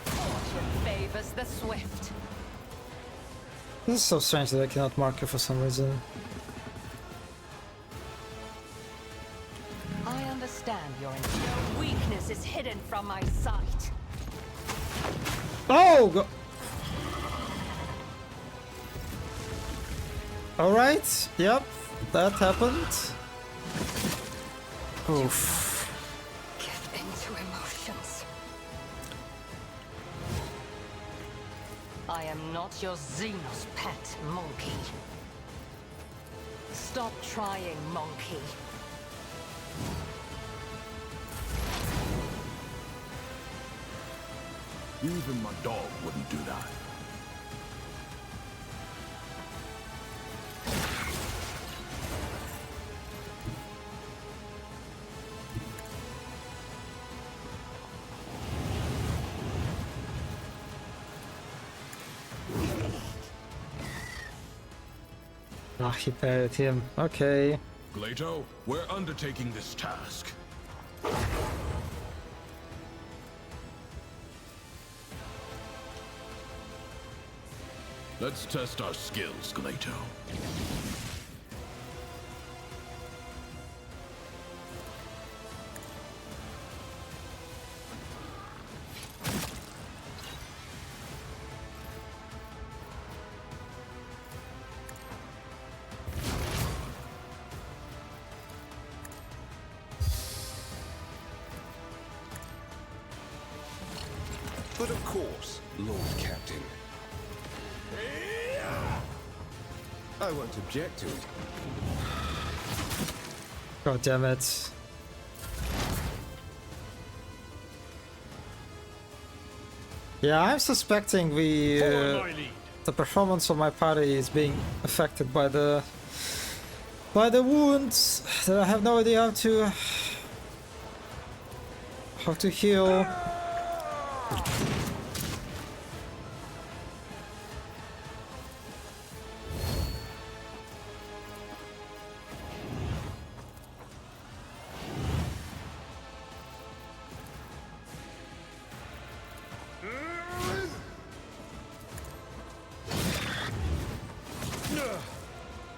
Fortune favors the swift. This is so strange that I cannot mark it for some reason. I understand your no weakness is hidden from my sight. Oh! Alright, yep, that happened. Oof. Give into emotions. I am not your Xenos pet, monkey. Stop trying, monkey. Even my dog wouldn't do that. Ah, he parried him. Okay. Glato, we're undertaking this task. Let's test our skills, Glato. But of course, Lord Captain. I won't object to it. God damn it. Yeah, I'm suspecting Follow my lead. the performance of my party is being affected by the wounds that I have no idea how to heal.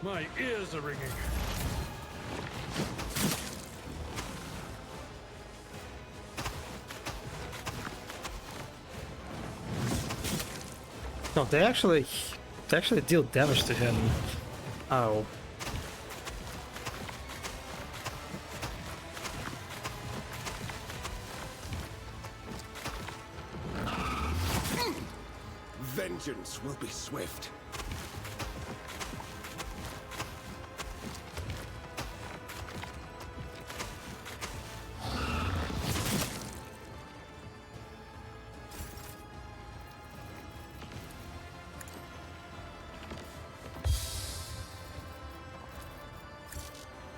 My ears are ringing. No, they actually deal damage to him. Oh. Vengeance will be swift.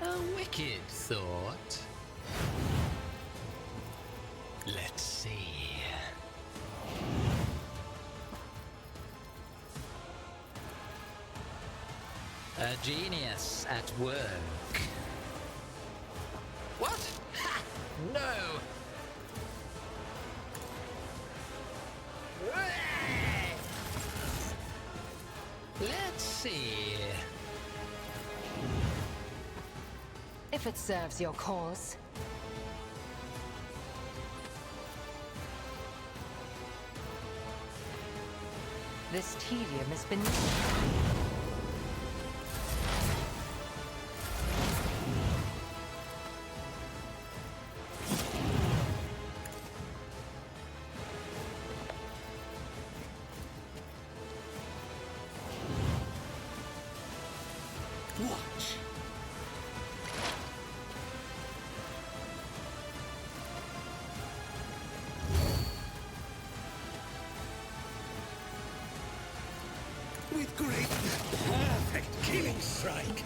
A wicked thought. Let's see. A genius at work. What? Ha! No! Let's see. If it serves your cause. This tedium has been... Watch. With great, perfect killing strike.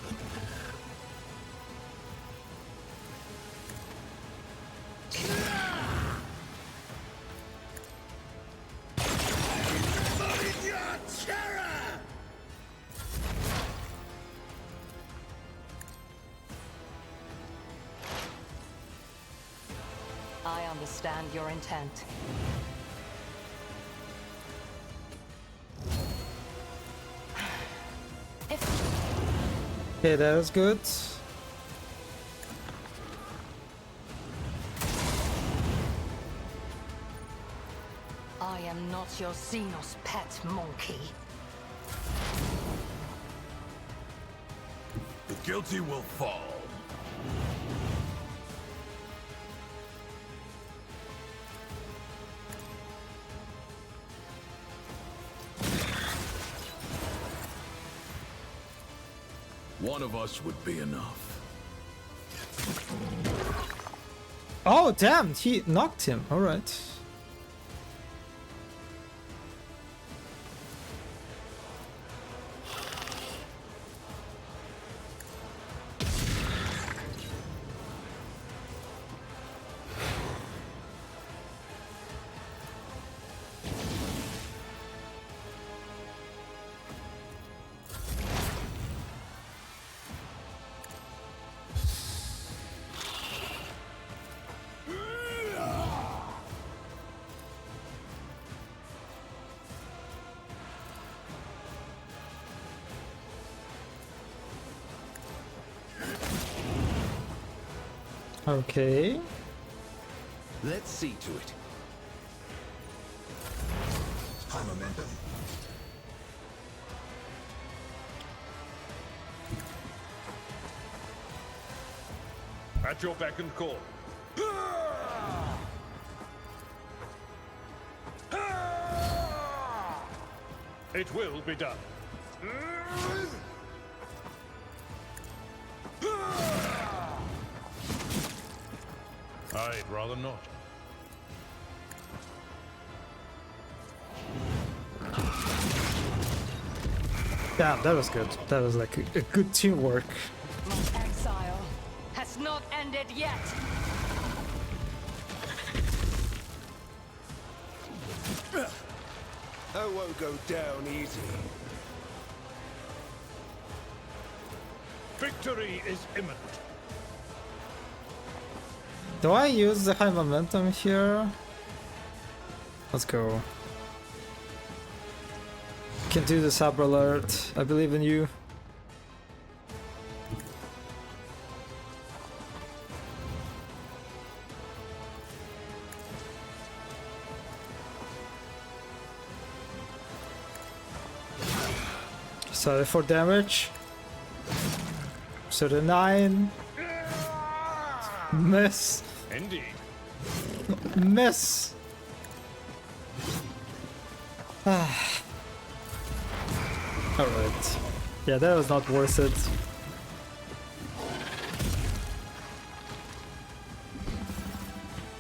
For your terror! I understand your intent. Okay, that was good. I am not your Xenos pet monkey. The guilty will fall. One of us would be enough. Oh, damn, he knocked him. All right. Okay. Let's see to it. High momentum. At your beck and call. It will be done. I'd rather not. Damn, that was good. That was like a good teamwork. My exile has not ended yet. I won't go down easy. Victory is imminent. Do I use the high momentum here? Let's go. Can do the saber alert. I believe in you. Sorry for damage. So the 9. Miss. Indeed. Miss. Alright. Yeah, that was not worth it.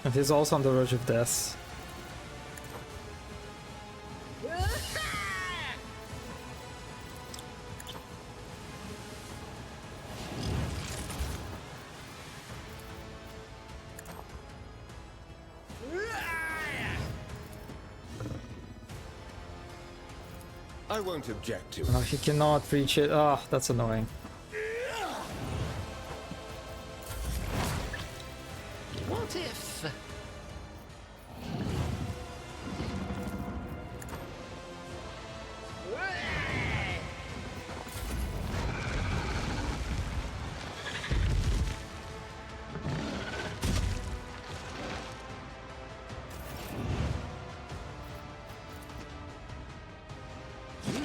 And he's also on the verge of death. I won't object to it. Oh, he cannot reach it. Ah, that's annoying. What if...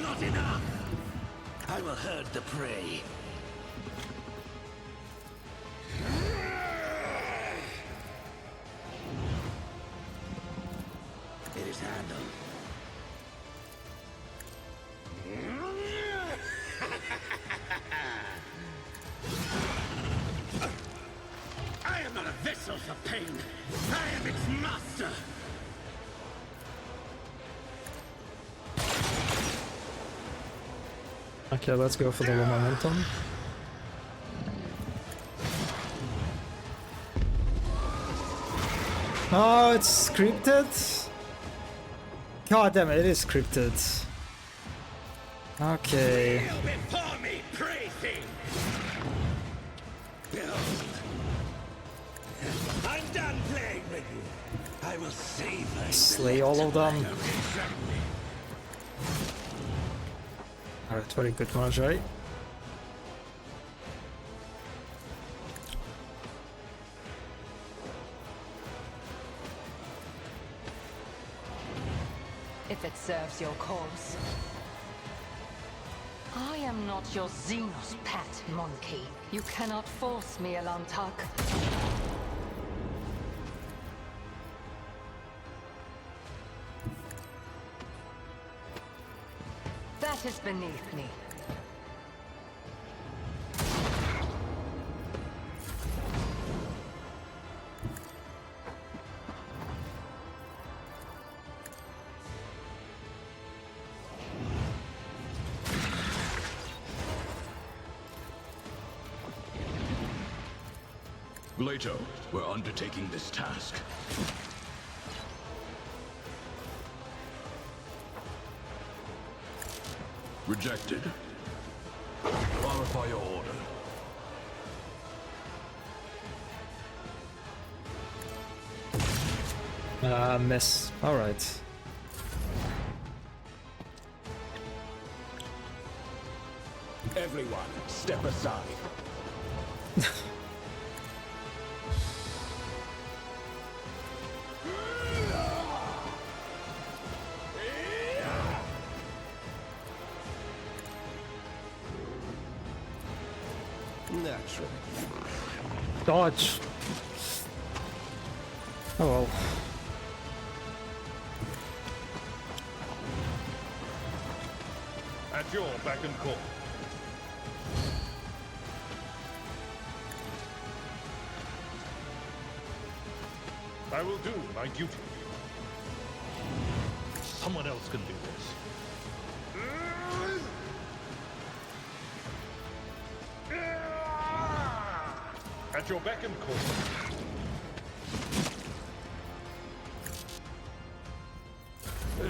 Not enough! I will herd the prey. It is handled. I am not a vessel for pain. I am its master. Okay, let's go for the low momentum. Oh, it's scripted? God damn it, it is scripted. Okay. Kneel before me, prey thing! Behold. I'm done playing with you. I will save her. Slay all of them. Alright, very good ones, right? If it serves your cause. I am not your Xenos pet, monkey. You cannot force me, Alantak. That is beneath me. Leto, we're undertaking this task. Rejected. Clarify your order. Miss. Alright. Everyone, step aside. Naturally. Dodge. Oh well. At your beck and call. I will do my duty. Someone else can do this. At your beck and call.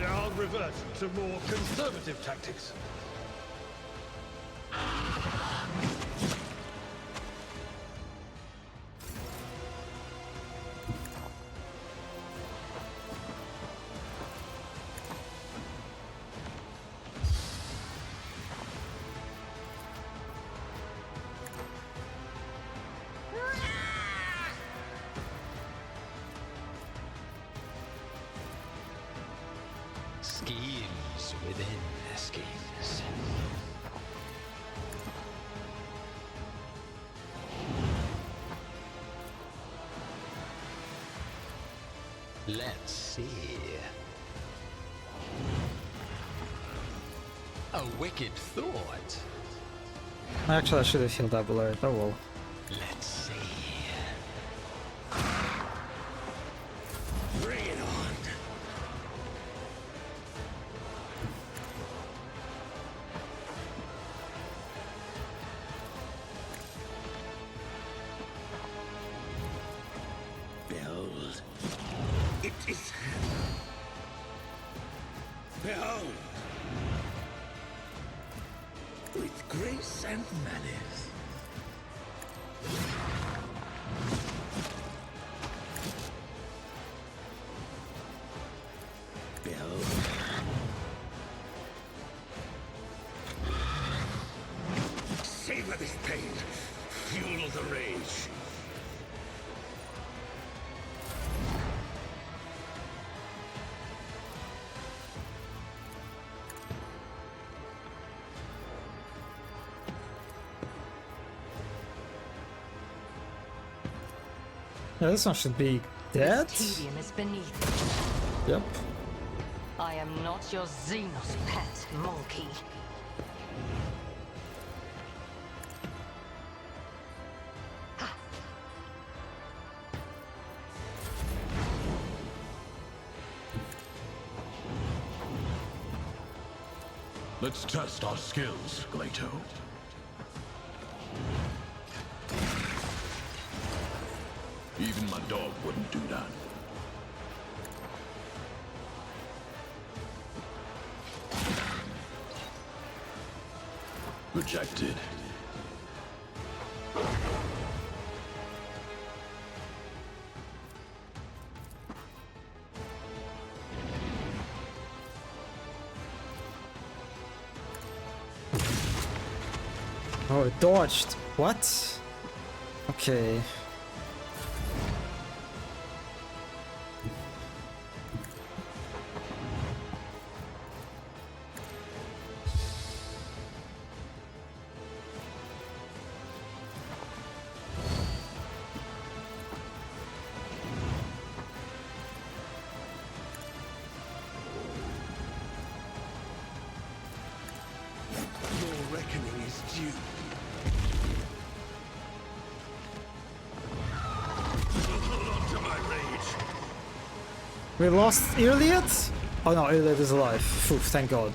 I'll revert to more conservative tactics. Schemes within schemes. Let's see. A wicked thought. Actually, I should have healed that alert. Oh well. Let's see. Bring it on. Behold. It is. Behold. With grace and malice. Behold. Savor this pain. Fuel the rage. Yeah, this one should be dead. Tedium is beneath me. Yep. I am not your Xenos pet, monkey. Let's test our skills, Leto. Even my dog wouldn't do that. Rejected. Oh, it dodged. What? Okay. Your reckoning is due. Hold on to my rage. We lost Iliad? Oh no, Iliad is alive. Phew, thank God.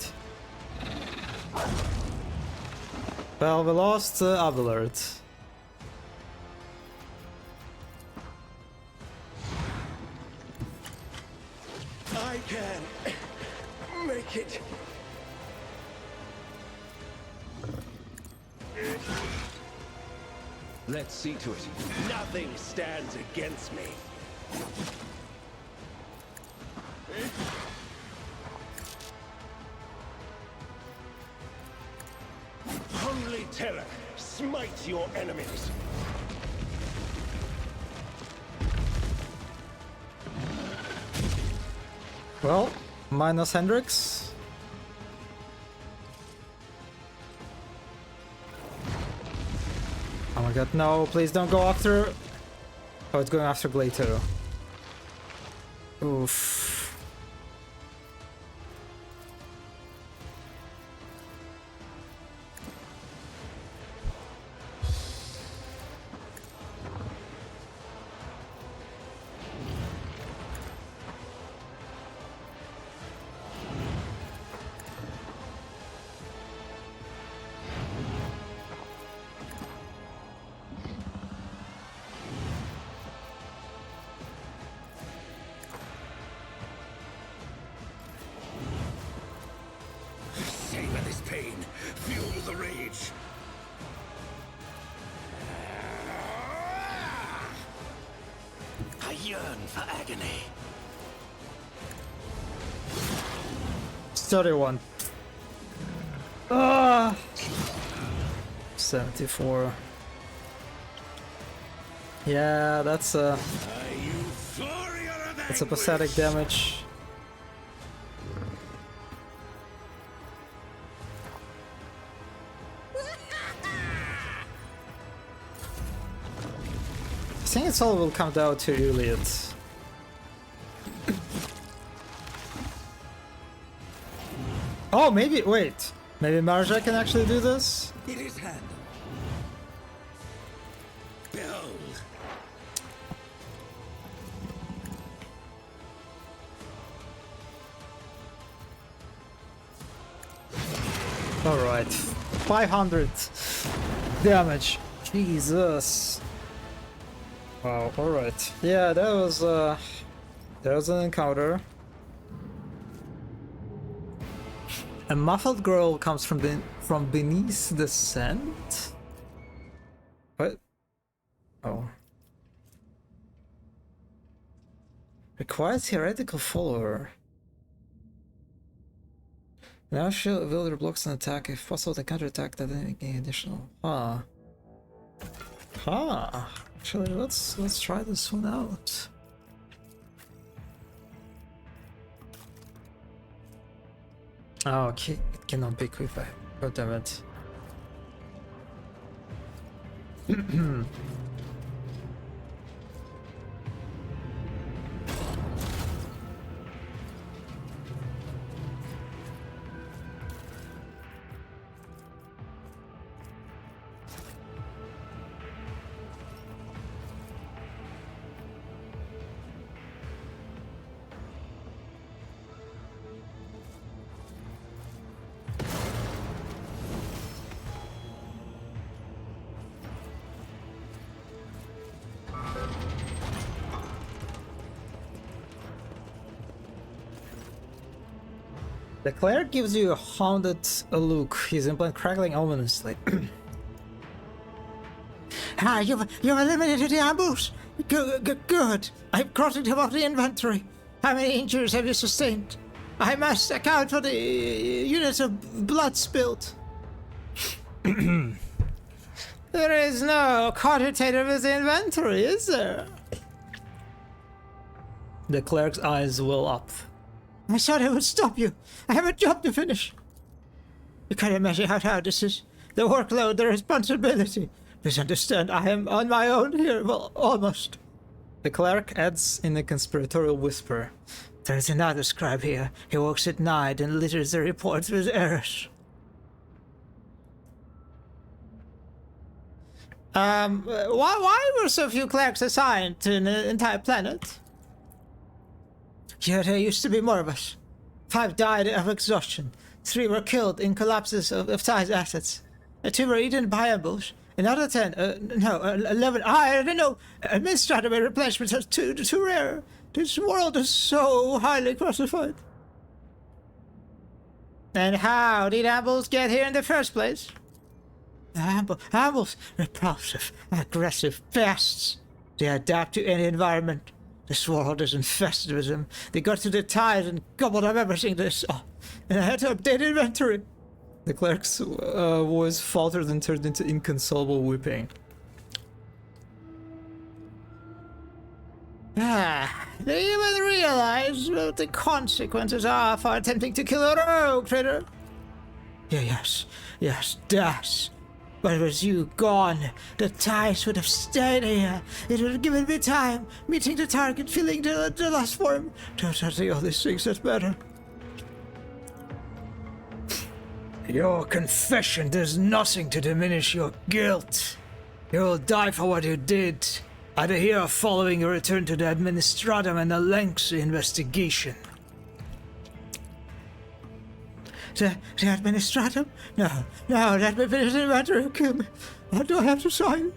Well, we lost Abelard. I can make it. Let's see to it. Nothing stands against me. Holy terror, smite your enemies. Well, minus Hendrix. Oh my god, no, please don't go after... Oh, it's going after Glato. Oof. Savor this pain. Fuel the rage. I yearn for agony. 31. Ah! 74. Yeah, that's a pathetic damage. I think it's all will come down to Iliad. Oh, maybe, wait. Maybe Marja can actually do this? It is handled. Behold. Alright. 500 damage. Jesus. Wow, alright. Yeah, that was an encounter. A muffled growl comes from beneath the scent? What? Oh. Requires heretical follower. Now shield ability blocks an attack. If possible, they counterattack that any additional. Huh. Huh. Actually, let's try this one out. Oh, okay. It cannot be quick. God damn it. The cleric gives you a haunted look. His implant crackling ominously. You've eliminated the ambush. Good. I'm crossing him off the inventory. How many injuries have you sustained? I must account for the units of blood spilled. There is no quantitative with the inventory, is there? The cleric's eyes well up. I thought I would stop you. I have a job to finish. You can't imagine how hard this is. The workload, the responsibility. Please understand, I am on my own here. Well, almost. The cleric adds in a conspiratorial whisper. There is another scribe here. He works at night and litters the reports with errors. Why were so few clerics assigned to an entire planet? Yeah, there used to be more of us. 5 died of exhaustion. 3 were killed in collapses of Ty's assets. 2 were eaten by ambush. Another 10, 11, I don't know. Administrative replenishments are too rare. This world is so highly classified. And how did ambush get here in the first place? Ambush, repulsive, aggressive pests. They adapt to any environment. This world is infested with them. They got to the tide and gobbled up everything they saw. And I had to update inventory. The cleric's voice faltered and turned into inconsolable weeping. Do you even realize what the consequences are for attempting to kill a rogue trader? Yes, das. But with you gone, the ties would have stayed here. It would have given me time, meeting the target, feeling the lust for him. Those are the only things that matter. Your confession does nothing to diminish your guilt. You will die for what you did, either here or following your return to the Administratum and a lengthy investigation. The Administratum? No, that would be the matter of kill me. What do I have to sign?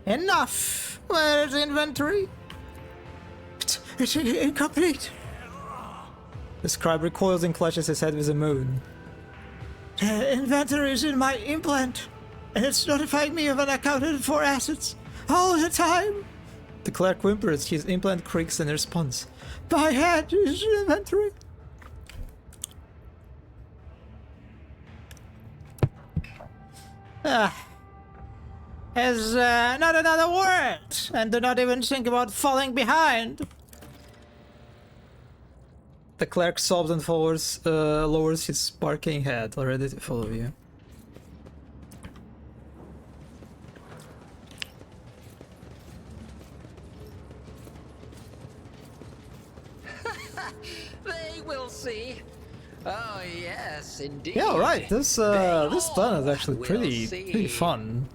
Enough! Where's the inventory? It's incomplete. The scribe recoils and clutches his head with a moan. The inventory is in my implant, and it's notifying me of unaccounted for assets all the time. The clerk whimpers, his implant creaks in response. My head is in inventory. Has not another word, and do not even think about falling behind. The clerk sobs and lowers his sparking head, ready to follow you. They will see. Oh yes, indeed. Yeah, all right. This plan is actually pretty fun.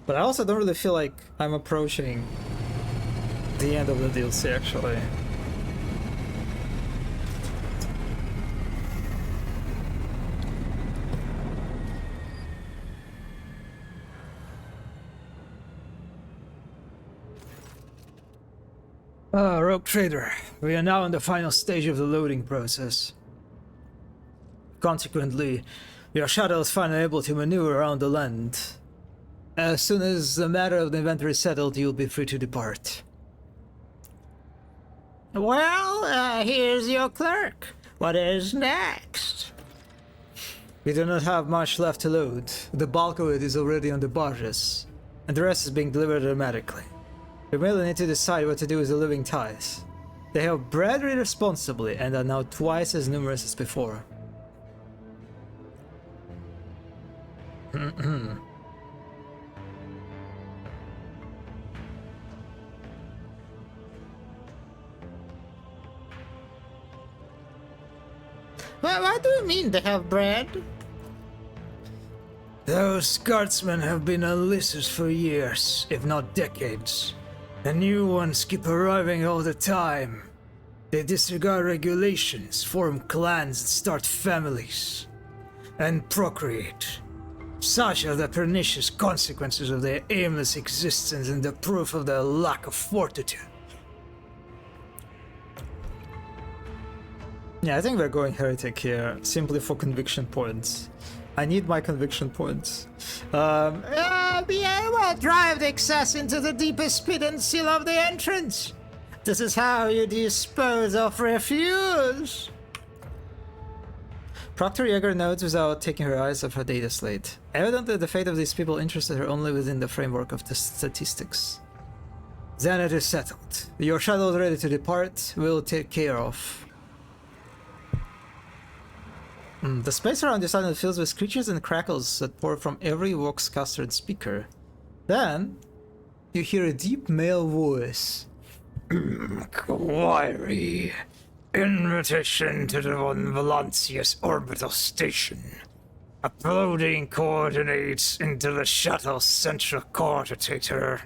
But I also don't really feel like I'm approaching the end of the DLC, actually. Rogue Trader, we are now in the final stage of the loading process. Consequently, your shuttle is finally able to maneuver around the land. As soon as the matter of the inventory is settled, you'll be free to depart. Well, here's your clerk. What is next? We do not have much left to load. The bulk of it is already on the barges, and the rest is being delivered automatically. We merely need to decide what to do with the living ties. They have bred irresponsibly and are now twice as numerous as before. What do you mean they have bred? Those guardsmen have been enlisted for years, if not decades. The new ones keep arriving all the time. They disregard regulations, form clans and start families. And procreate. Such are the pernicious consequences of their aimless existence and the proof of their lack of fortitude. Yeah, I think we're going heretic here, simply for conviction points. I need my conviction points. Yeah, well, Drive the excess into the deepest pit and seal off the entrance. This is how you dispose of refuse. Proctor Yeager notes without taking her eyes off her data slate. Evidently, the fate of these people interested her only within the framework of the statistics. Then it is settled. Your shadow is ready to depart. We'll take care of. The space around this island fills with screeches and crackles that pour from every voxcaster and speaker. Then, you hear a deep male voice. Inquiry. Invitation to the Von Valancius orbital station. Uploading coordinates into the shuttle's central coordinator.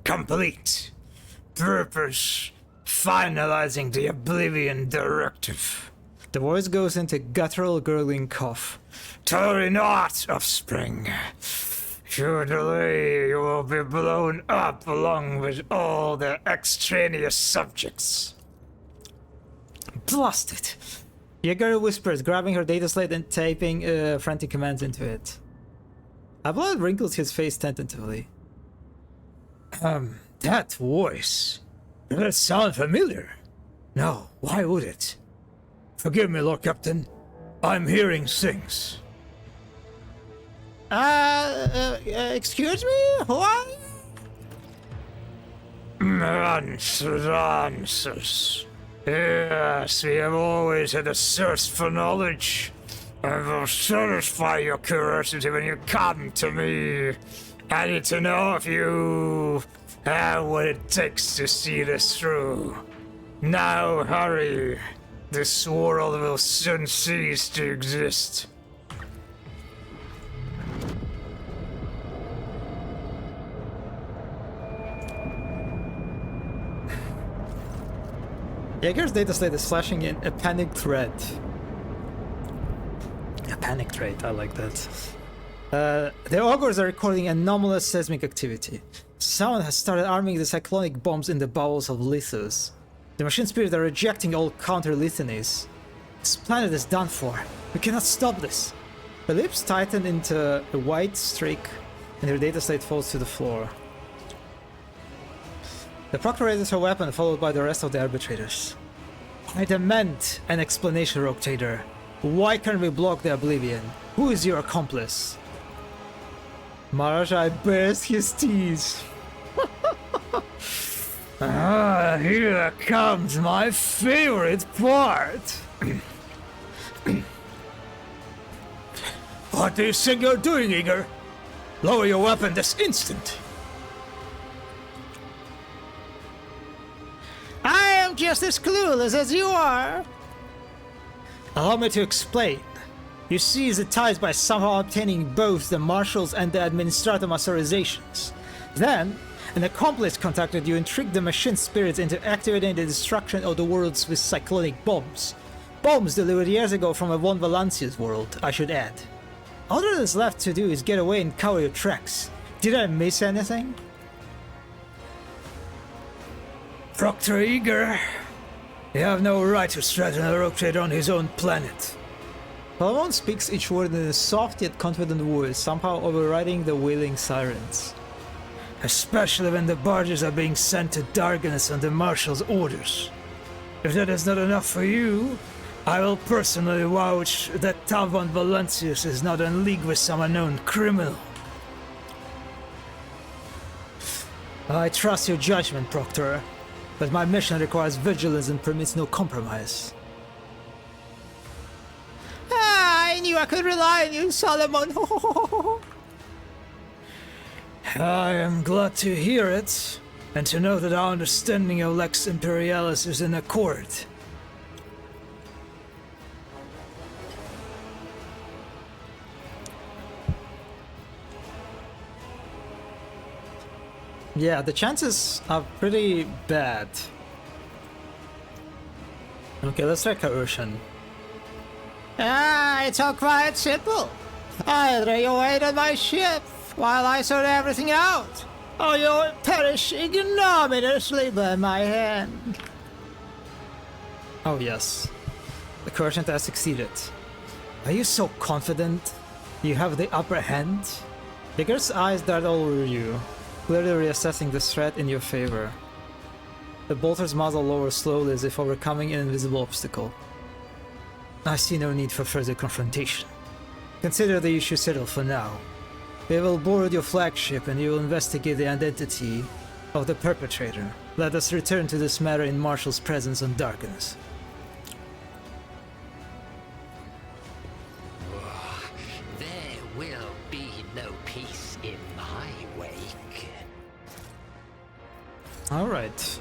Complete. Purpose. Finalizing the Oblivion Directive. The voice goes into guttural gurgling cough. Tarry not, offspring. If you delay, you will be blown up along with all the extraneous subjects. Blast it! Yeager whispers, grabbing her data slate and typing frantic commands into it. Ablad wrinkles his face tentatively. That voice. Does that sound familiar? No, why would it? Forgive me, Lord Captain. I'm hearing things. Excuse me? What? Answers. Yes, we have always had a thirst for knowledge. I will satisfy your curiosity when you come to me. I need to know if you have what it takes to see this through. Now hurry. This world will soon cease to exist. Yeager's data slate is flashing in a panic thread. A panic trait, I like that. The augurs are recording anomalous seismic activity. Someone has started arming the cyclonic bombs in the bowels of Lithos. The machine spirits are rejecting all counter-lithanies. This planet is done for. We cannot stop this. The lips tighten into a white streak, and her data slate falls to the floor. The Proctor raises her weapon, followed by the rest of the arbitrators. I demand an explanation, Rogue Trader. Why can't we block the Oblivion? Who is your accomplice? Marajai bares his teeth. Here comes my favorite part. What do you think you're doing, Eager? Lower your weapon this instant. I am just as clueless as you are. Allow me to explain. You seize the ties by somehow obtaining both the Marshal's and the Administratum authorizations. Then, an accomplice contacted you and tricked the machine spirits into activating the destruction of the worlds with cyclonic bombs. Bombs delivered years ago from a Von Valancius world, I should add. All that is left to do is get away and cover your tracks. Did I miss anything? Proctor Eager, you have no right to threaten a rogue trader on his own planet. Palamon speaks each word in a soft yet confident voice, somehow overriding the wailing sirens. Especially when the barges are being sent to Darkness on the Marshal's orders. If that is not enough for you, I will personally vouch that Von Valancius is not in league with some unknown criminal. I trust your judgment, Proctor, but my mission requires vigilance and permits no compromise. I knew I could rely on you, Solomon. I am glad to hear it, and to know that our understanding of Lex Imperialis is in accord. Yeah, the chances are pretty bad. Okay, let's try coercion. It's all quite simple. Either you wait on my ship while I sort everything out, or you'll perish ignominiously by my hand. Oh yes, the coercion has succeeded. Are you so confident you have the upper hand? Vigor's eyes dart all over you. clearly reassessing the threat in your favor. The bolter's muzzle lowers slowly as if overcoming an invisible obstacle. I see no need for further confrontation. Consider the issue settled for now. We will board your flagship and you will investigate the identity of the perpetrator. Let us return to this matter in Marshall's presence on Darkness. There will be no peace in my wake. Alright.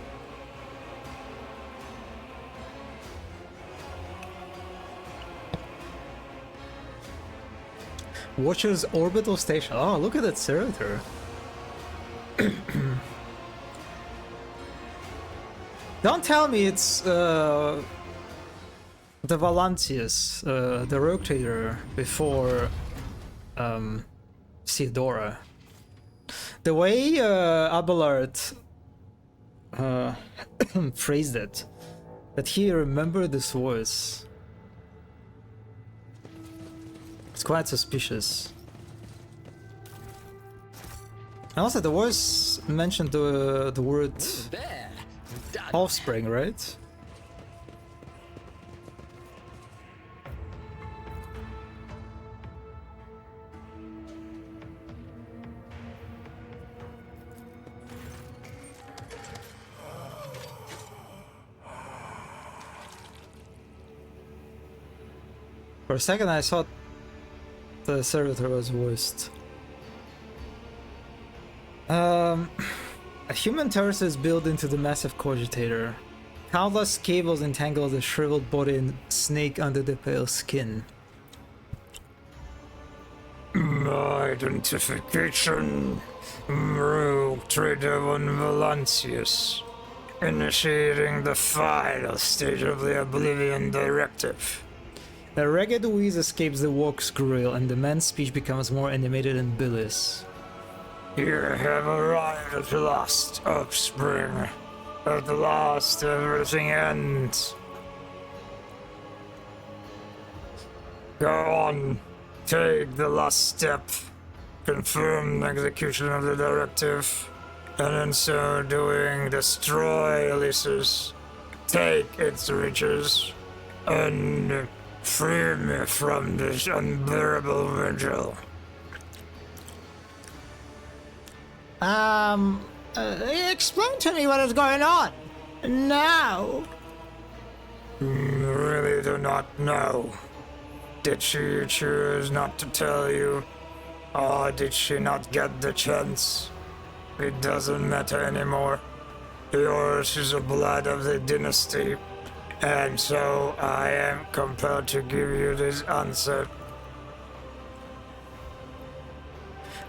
Watcher's orbital station. Oh, look at that servitor. Don't tell me it's the Valancius, the rogue trader before Theodora. The way Abelard phrased it, that he remembered this voice. It's quite suspicious. And also, the voice mentioned the word There! Done. offspring, right? For a second, I thought the servitor was voiced. A human torso is built into the massive cogitator. Countless cables entangle the shriveled body and snake under the pale skin. Identification. Rogue Trader von Valancius. Initiating the final stage of the Oblivion Directive. A ragged wheeze escapes the walk's grill and the man's speech becomes more animated and bilious. You have arrived at last, offspring. At last everything ends. Go on, take the last step. Confirm the execution of the directive, and in so doing destroy Elisis. Take its riches, and free me from this unbearable vigil. Explain to me what is going on. Now. Really do not know. Did she choose not to tell you? Or did she not get the chance? It doesn't matter anymore. Yours is the blood of the dynasty, and so I am compelled to give you this answer.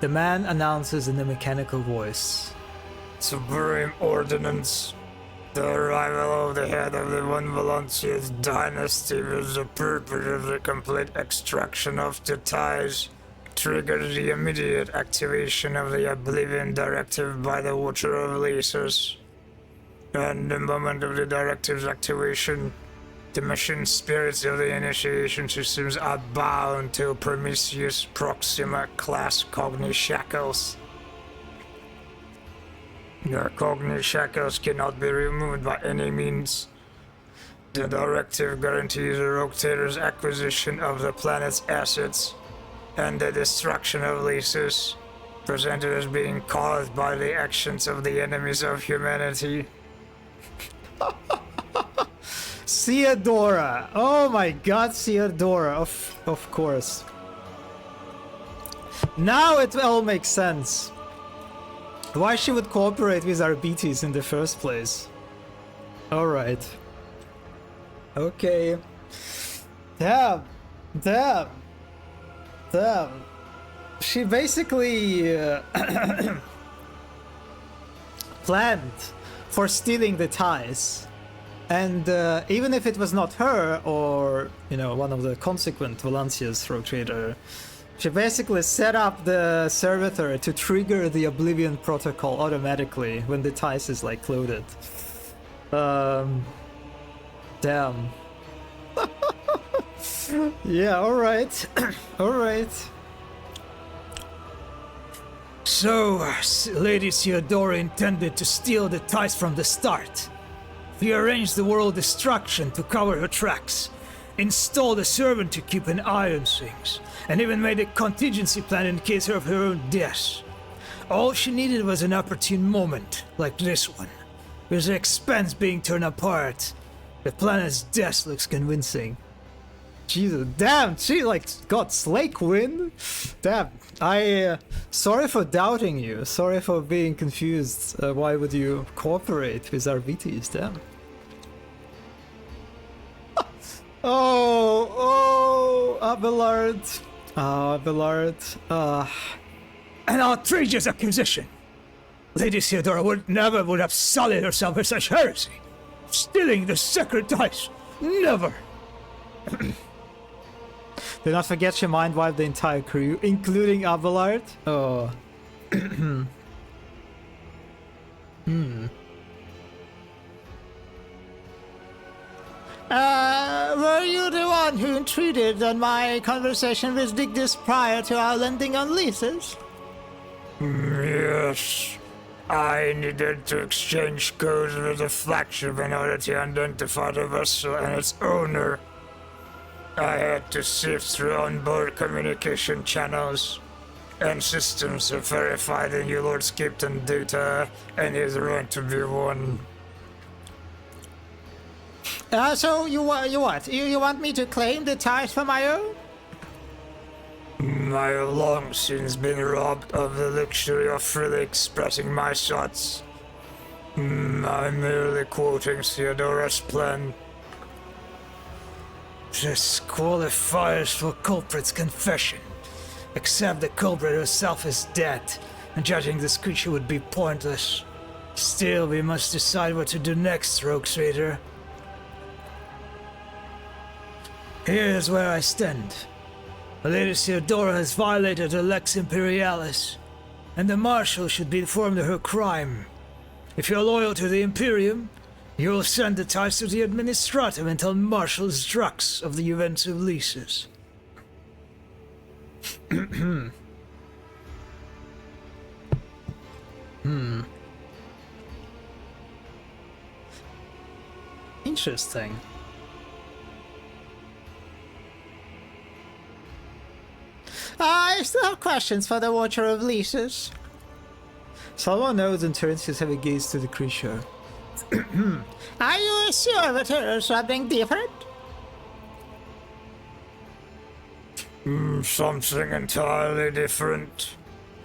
The man announces in a mechanical voice. Supreme Ordinance. The arrival of the head of the Von Valancius dynasty with the purpose of the complete extraction of the ties triggered the immediate activation of the Oblivion Directive by the Watcher of Lasers. And the moment of the directive's activation, the machine spirits of the initiation systems are bound to Prometheus Proxima class Cogni Shackles. The Cogni Shackles cannot be removed by any means. The directive guarantees the Rotator's acquisition of the planet's assets and the destruction of Lysis, presented as being caused by the actions of the enemies of humanity. Theodora! Oh my god, Theodora, of course. Now it all makes sense. Why she would cooperate with Arbites in the first place. Alright. Okay. Damn. She basically planned for stealing the ties. And even if it was not her or, you know, one of the consequent Valancius rogue trader, she basically set up the servitor to trigger the Oblivion protocol automatically when the ties is like loaded. Damn. Yeah, alright. Alright. So, Lady Theodora intended to steal the ties from the start. She arranged the world destruction to cover her tracks, installed a servant to keep an eye on things, and even made a contingency plan in case of her own death. All she needed was an opportune moment, like this one, with the expanse being torn apart. The planet's death looks convincing. Jesus, damn, she like got Slake win. Damn, sorry for doubting you. Sorry for being confused. Why would you cooperate with our BTs? Damn. Abelard. Abelard. An outrageous accusation! Lady Theodora never would have sullied herself with such heresy. Stealing the sacred ties! Never! Do not forget she mind-wiped the entire crew, including Abelard. Oh. Were you the one who intruded on my conversation with Digdus prior to our landing on leases? Yes. I needed to exchange codes with the flagship in order to identify the vessel and its owner. I had to sift through onboard communication channels and systems to verify the new Lord's Captain data and his right to be one. So you what? You want me to claim the ties for my own? I have long since been robbed of the luxury of freely expressing my thoughts. I'm merely quoting Theodora's plan. This qualifies for culprit's confession, except the culprit herself is dead, and judging this creature would be pointless. Still, we must decide what to do next, Rogue Trader. Here's where I stand. Lady Theodora has violated the Lex Imperialis, and the Marshal should be informed of her crime. If you're loyal to the Imperium, you'll send the ties to the Administratum until Marshal's Drux of the Juventus leases. Interesting. I still have questions for the Watcher of Leases. Salwa nods and turns his heavy gaze to the creature. Are you sure that there is something different? Something entirely different.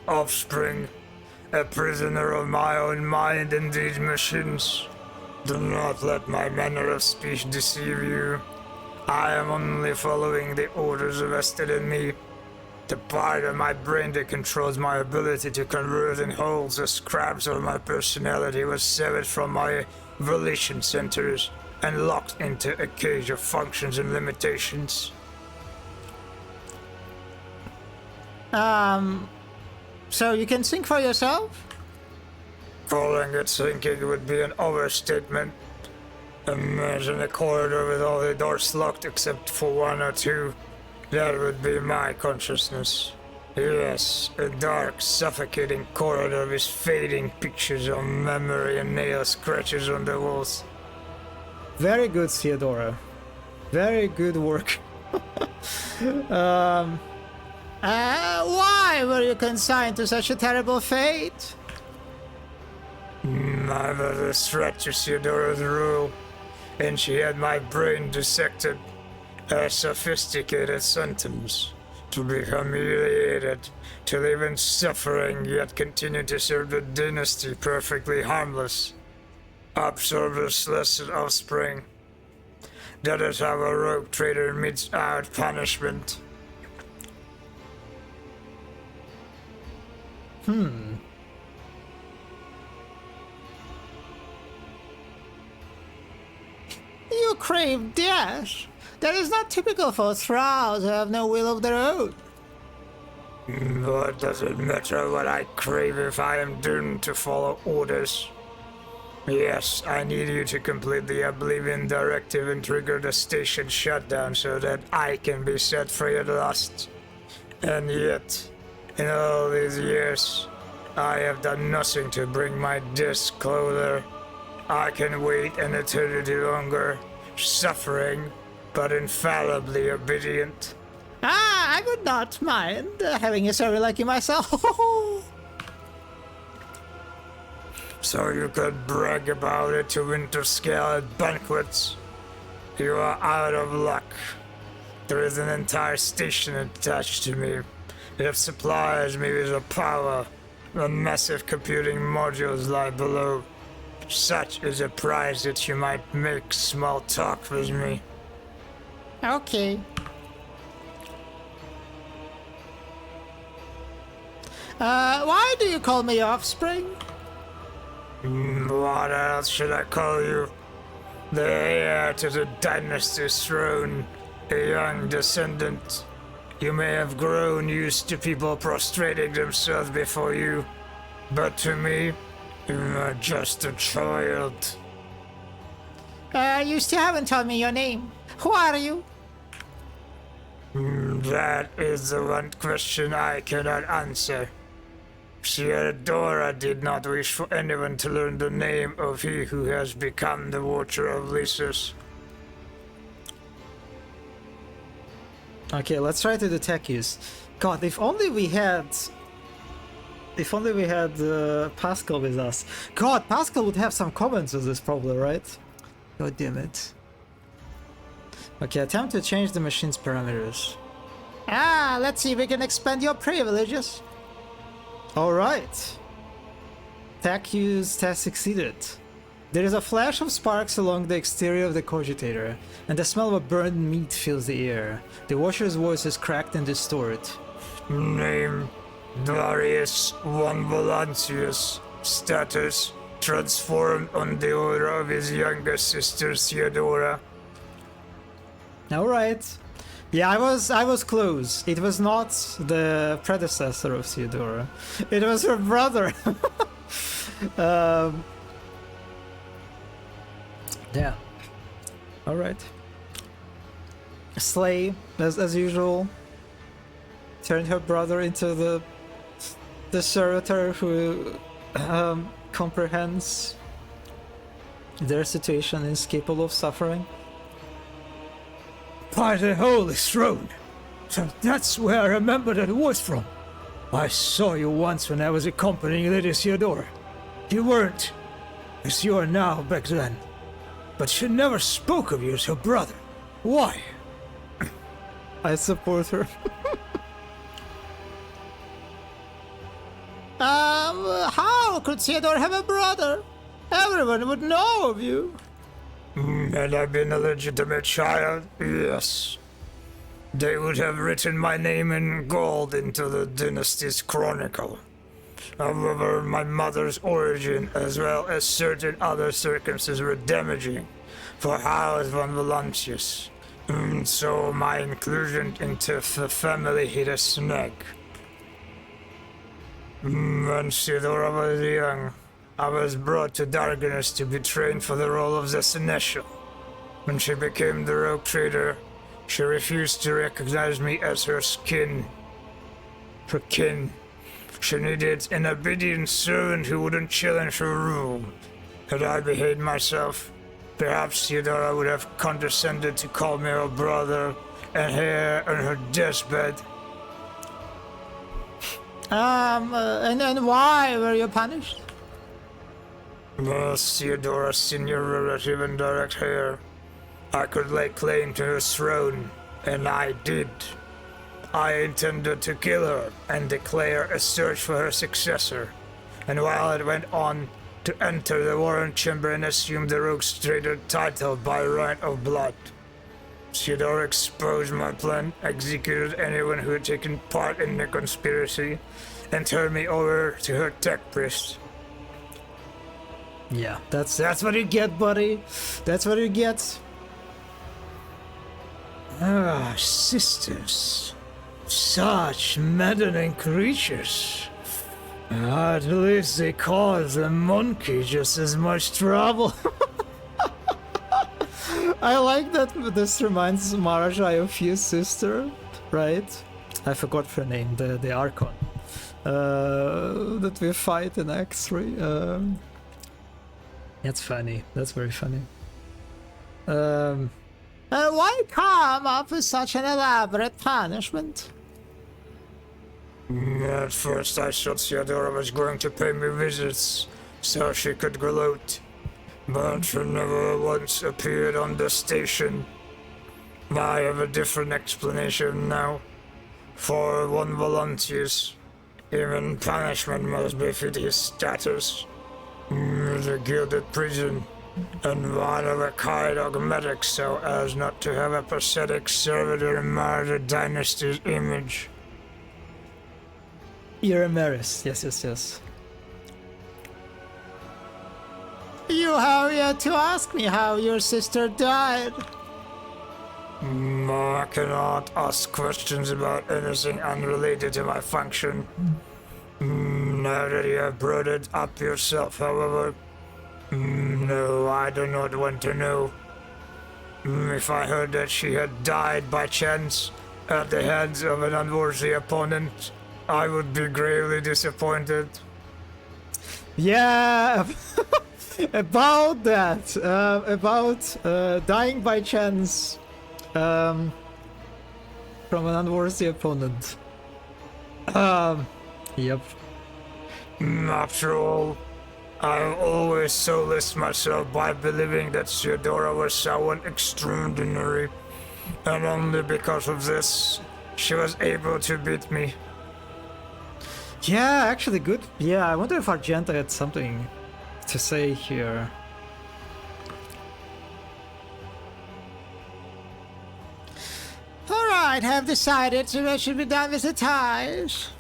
Offspring. A prisoner of my own mind in these machines. Do not let my manner of speech deceive you. I am only following the orders vested in me. The part of my brain that controls my ability to convert and holds the scraps of my personality was severed from my volition centers and locked into a cage of functions and limitations. So you can think for yourself? Calling it thinking would be an overstatement. Imagine a corridor with all the doors locked except for one or two. That would be my consciousness. Yes, a dark, suffocating corridor with fading pictures of memory and nail scratches on the walls. Very good, Theodora. Very good work. Why were you consigned to such a terrible fate? I was a threat to Theodora's rule, and she had my brain dissected. A sophisticated sentence. To be humiliated, to live in suffering, yet continue to serve the dynasty perfectly harmless. Absorb this lesson, offspring. That is how a rogue trader meets out punishment. You crave death. That is not typical for thralls who have no will of their own. What does it matter what I crave if I am doomed to follow orders? Yes, I need you to complete the Oblivion Directive and trigger the station shutdown so that I can be set free at last. And yet, in all these years, I have done nothing to bring my disc closer. I can wait an eternity longer, suffering, but infallibly obedient. Ah, I would not mind having a servant like you myself. So you could brag about it to winter-scale at banquets. You are out of luck. There is an entire station attached to me. It supplies me with a power. The massive computing modules lie below. Such is the price that you might make small talk with me. Okay. Why do you call me offspring? What else should I call you? The heir to the dynasty's throne, a young descendant. You may have grown used to people prostrating themselves before you, but to me, you are just a child. You still haven't told me your name. Who are you? That is the one question I cannot answer. Theodora did not wish for anyone to learn the name of he who has become the Watcher of Lysis. Okay, let's try to detect use. God, if only we had Pascal with us. God, Pascal would have some comments on this problem, right? God damn it. Okay, attempt to change the machine's parameters. Ah, let's see if we can expand your privileges. Alright. Tech use test succeeded. There is a flash of sparks along the exterior of the cogitator, and the smell of burned meat fills the air. The Watcher's voice is cracked and distorted. Name: Darius Von Valancius. Status: transformed on the order of his younger sister Theodora. Alright. Yeah, I was close. It was not the predecessor of Theodora. It was her brother. Yeah. Alright. Slay, as usual, turned her brother into the servitor who comprehends their situation and is capable of suffering. By the Holy Throne! So that's where I remember that voice from. I saw you once when I was accompanying Lady Theodora. You weren't, as you are now back then. But she never spoke of you as her brother. Why? I support her. How could Theodore have a brother? Everyone would know of you. Had I been a legitimate child, yes. They would have written my name in gold into the dynasty's chronicle. However, my mother's origin, as well as certain other circumstances, were damaging for House von Valancius. So my inclusion into the family hit a snag. When Theodora was young, I was brought to darkness to be trained for the role of the Seneschal. When she became the rogue trader, she refused to recognize me as her kin. She needed an obedient servant who wouldn't challenge her rule. Had I behaved myself, perhaps Theodora would have condescended to call me her brother and heir on her deathbed. And why were you punished? As Theodora's senior relative and direct heir, I could lay claim to her throne, and I did. I intended to kill her and declare a search for her successor, and while it went on, to enter the Warren Chamber and assume the Rogue Trader title by right of blood. Theodora exposed my plan, executed anyone who had taken part in the conspiracy, and turned me over to her tech priest. Yeah, that's what you get, buddy. That's what you get. Ah, sisters. Such maddening creatures. At least they cause the monkey just as much trouble. I like that this reminds Marajai of your sister, right? I forgot her name, the Archon. that we fight in Act 3. That's funny. That's very funny. Why come up with such an elaborate punishment? At first I thought Theodora was going to pay me visits so she could gloat, but she never once appeared on the station. I have a different explanation now. For one volunteers, even punishment must befit his status. The gilded prison, and one of a kind dogmatic so as not to have a pathetic servitor mar the dynasty's image. Imperialis, yes. You have yet to ask me how your sister died. I cannot ask questions about anything unrelated to my function. Now that you have brought it up yourself, however, no, I do not want to know. If I heard that she had died by chance at the hands of an unworthy opponent, I would be gravely disappointed. Yeah, about that, about dying by chance from an unworthy opponent. Yep. After all, I've always solaced myself by believing that Theodora was someone extraordinary, and only because of this, she was able to beat me. Yeah, actually good. Yeah, I wonder if Argenta had something to say here. Alright, have decided what should be done with the ties.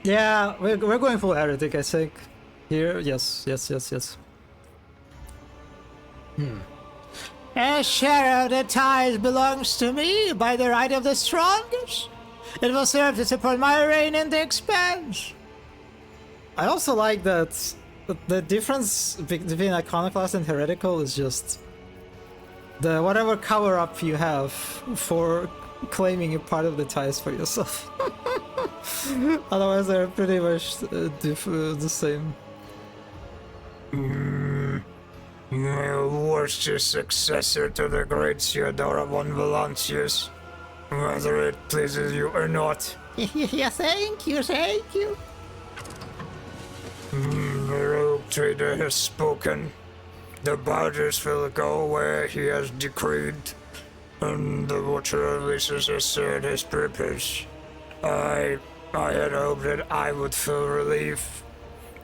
Yeah, we're going full heretic, I think. Here, yes. A share of the ties belongs to me by the right of the strongest. It will serve to support my reign in the expanse. I also like that the difference between iconoclast and heretical is just the whatever cover up you have for claiming a part of the ties for yourself. Otherwise, they're pretty much the same. My worst successor to the great Theodora von Valancius, whether it pleases you or not. Yeah, thank you. The rogue trader has spoken. The barges will go where he has decreed, and the Watcher of Leases has served his purpose. I had hoped that I would feel relief.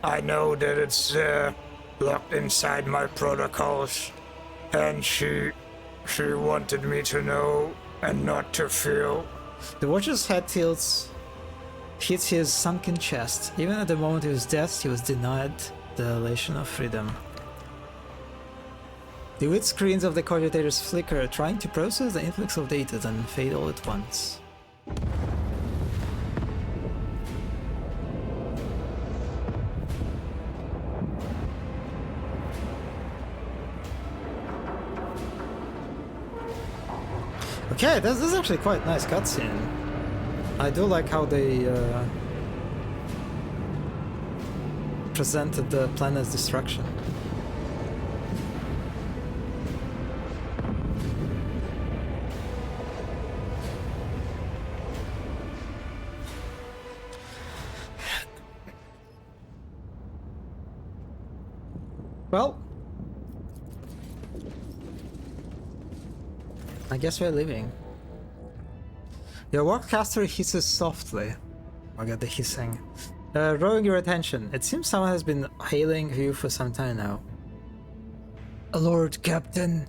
I know that it's there, locked inside my protocols, and she wanted me to know and not to feel. The Watcher's head tilts, hits his sunken chest. Even at the moment of his death, he was denied the elation of freedom. The wit screens of the cogitators flicker, trying to process the influx of data, then fade all at once. Okay, this is actually quite a nice cutscene. I do like how they presented the planet's destruction. Well, I guess we're leaving. Your warcaster hisses softly. I get the hissing. Drawing your attention. It seems someone has been hailing you for some time now. Lord Captain,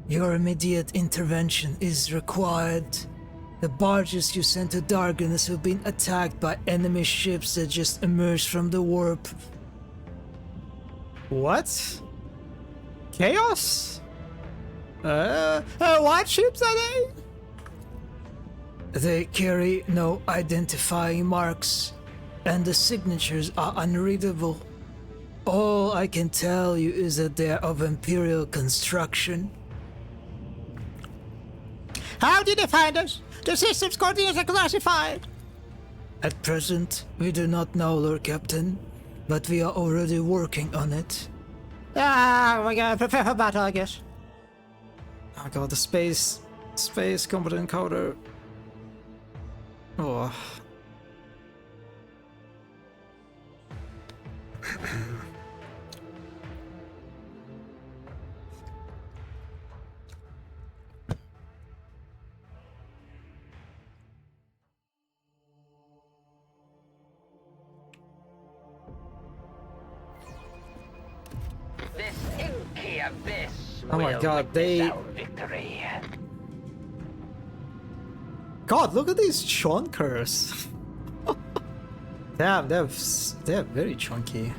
your immediate intervention is required. The barges you sent to Darkness have been attacked by enemy ships that just emerged from the warp. What? Chaos? What ships are they? They carry no identifying marks, and the signatures are unreadable. All I can tell you is that they are of Imperial construction. How did they find us? The system's coordinates are classified. At present, we do not know, Lord Captain, but we are already working on it. We gotta prepare for battle, I guess. Oh god, the space combat encoder. Oh. This inky abyss Oh my will god, witness they- our victory. God, look at these chonkers. Damn, they're very chunky.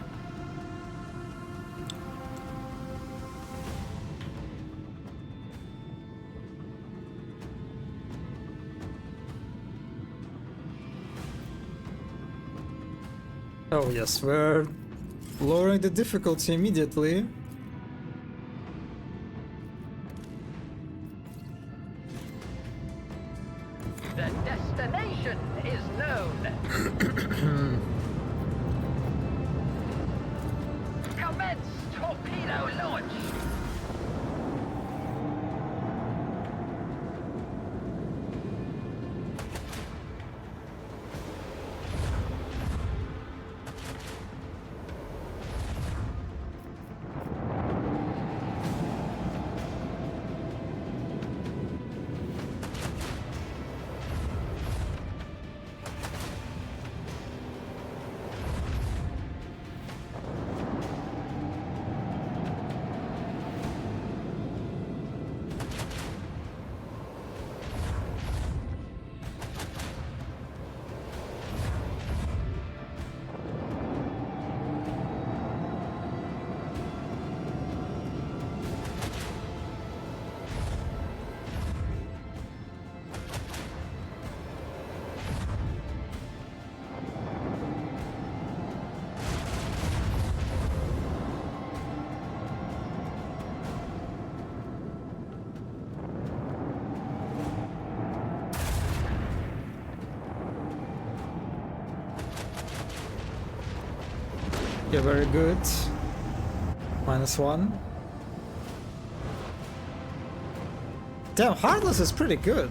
Oh yes, we're lowering the difficulty immediately. The destination is known. Commence torpedo launch. Yeah, very good. -1. Damn, Heartless is pretty good.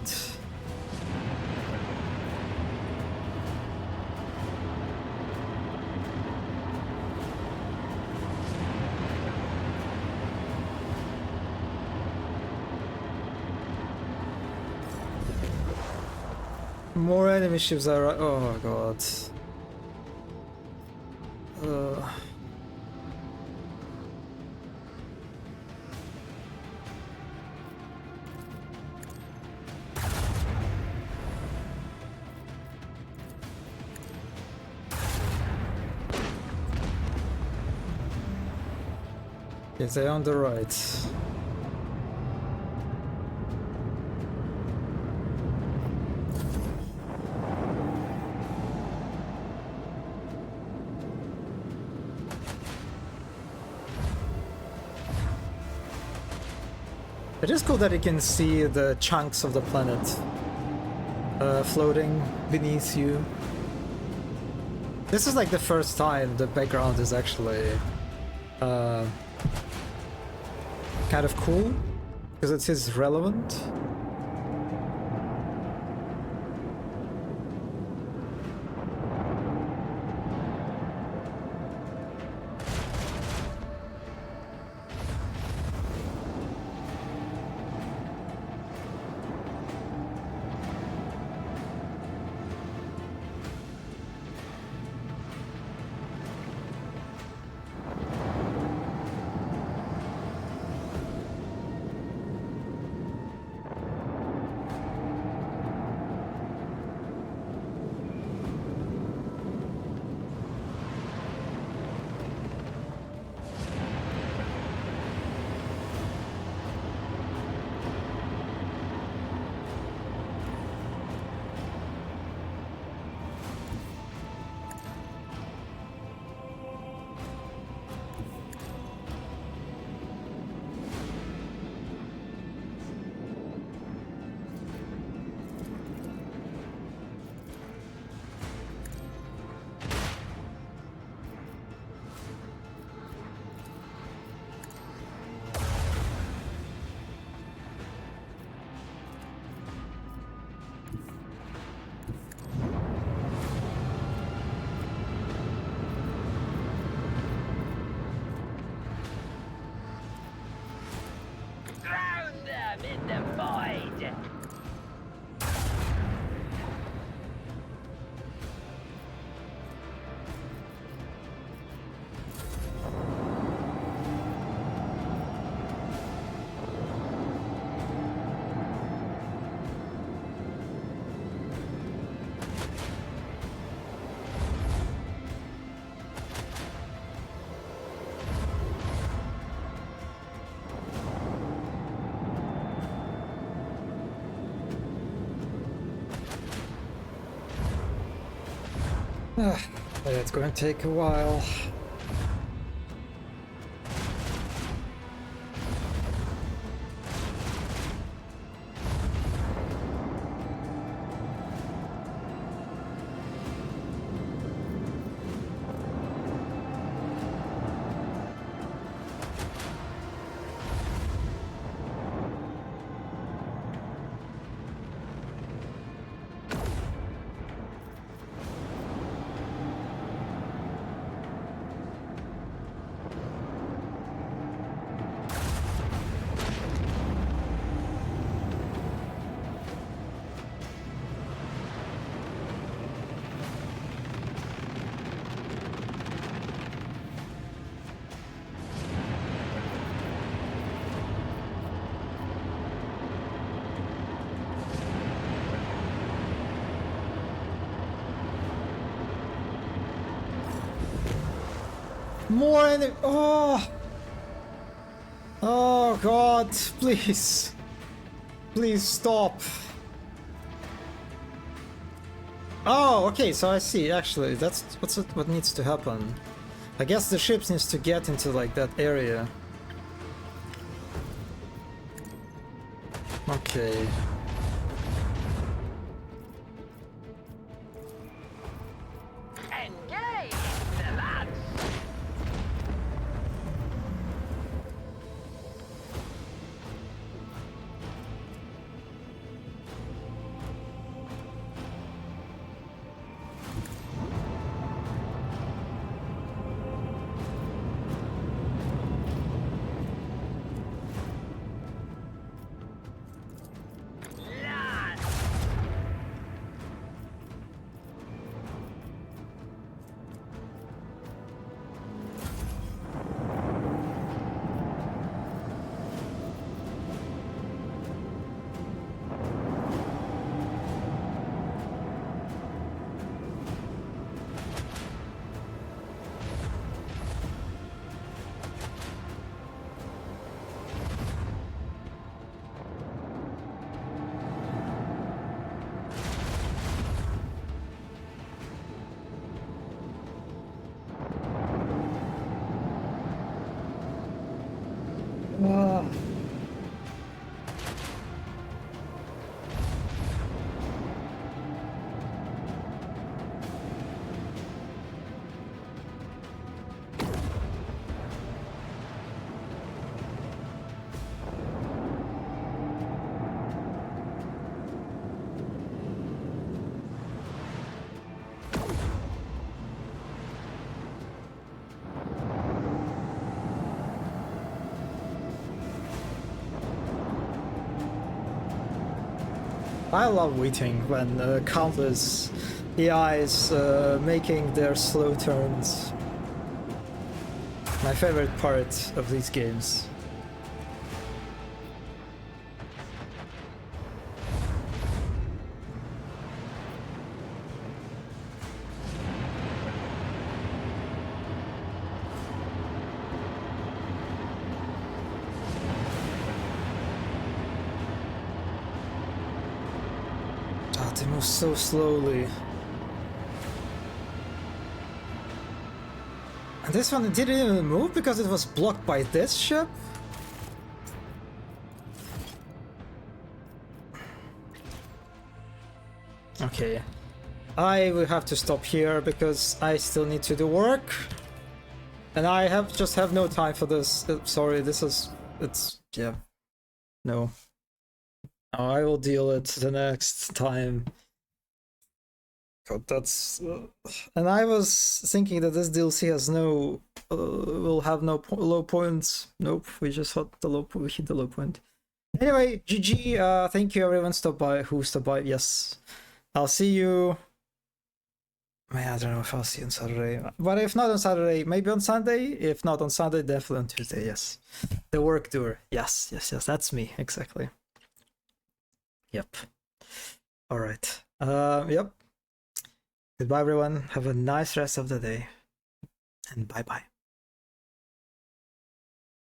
More enemy ships are. Oh god. Yes, they're on the right. It is cool that you can see the chunks of the planet floating beneath you. This is like the first time the background is actually kind of cool, because it is relevant. It's going to take a while. More enemy. Oh! Oh god, please. Please stop. Oh, okay, so I see, actually, that's what needs to happen. I guess the ships needs to get into, like, that area. Okay. Engage the lads! I love waiting when countless AIs making their slow turns. My favorite part of these games. They move so slowly. And this one didn't even move because it was blocked by this ship? Okay. I will have to stop here because I still need to do work. And I just have no time for this. Sorry, yeah. No. I will deal it the next time. God, that's... and I was thinking that this DLC has no... will have no low points. Nope, we just hit the low point. Anyway, GG, thank you everyone who stopped by. Yes, I'll see you... Man, I don't know if I'll see you on Saturday. But if not on Saturday, maybe on Sunday. If not on Sunday, definitely on Tuesday, yes. The work doer. Yes, that's me, exactly. Yep. All right. Yep. Goodbye, everyone. Have a nice rest of the day. And bye-bye.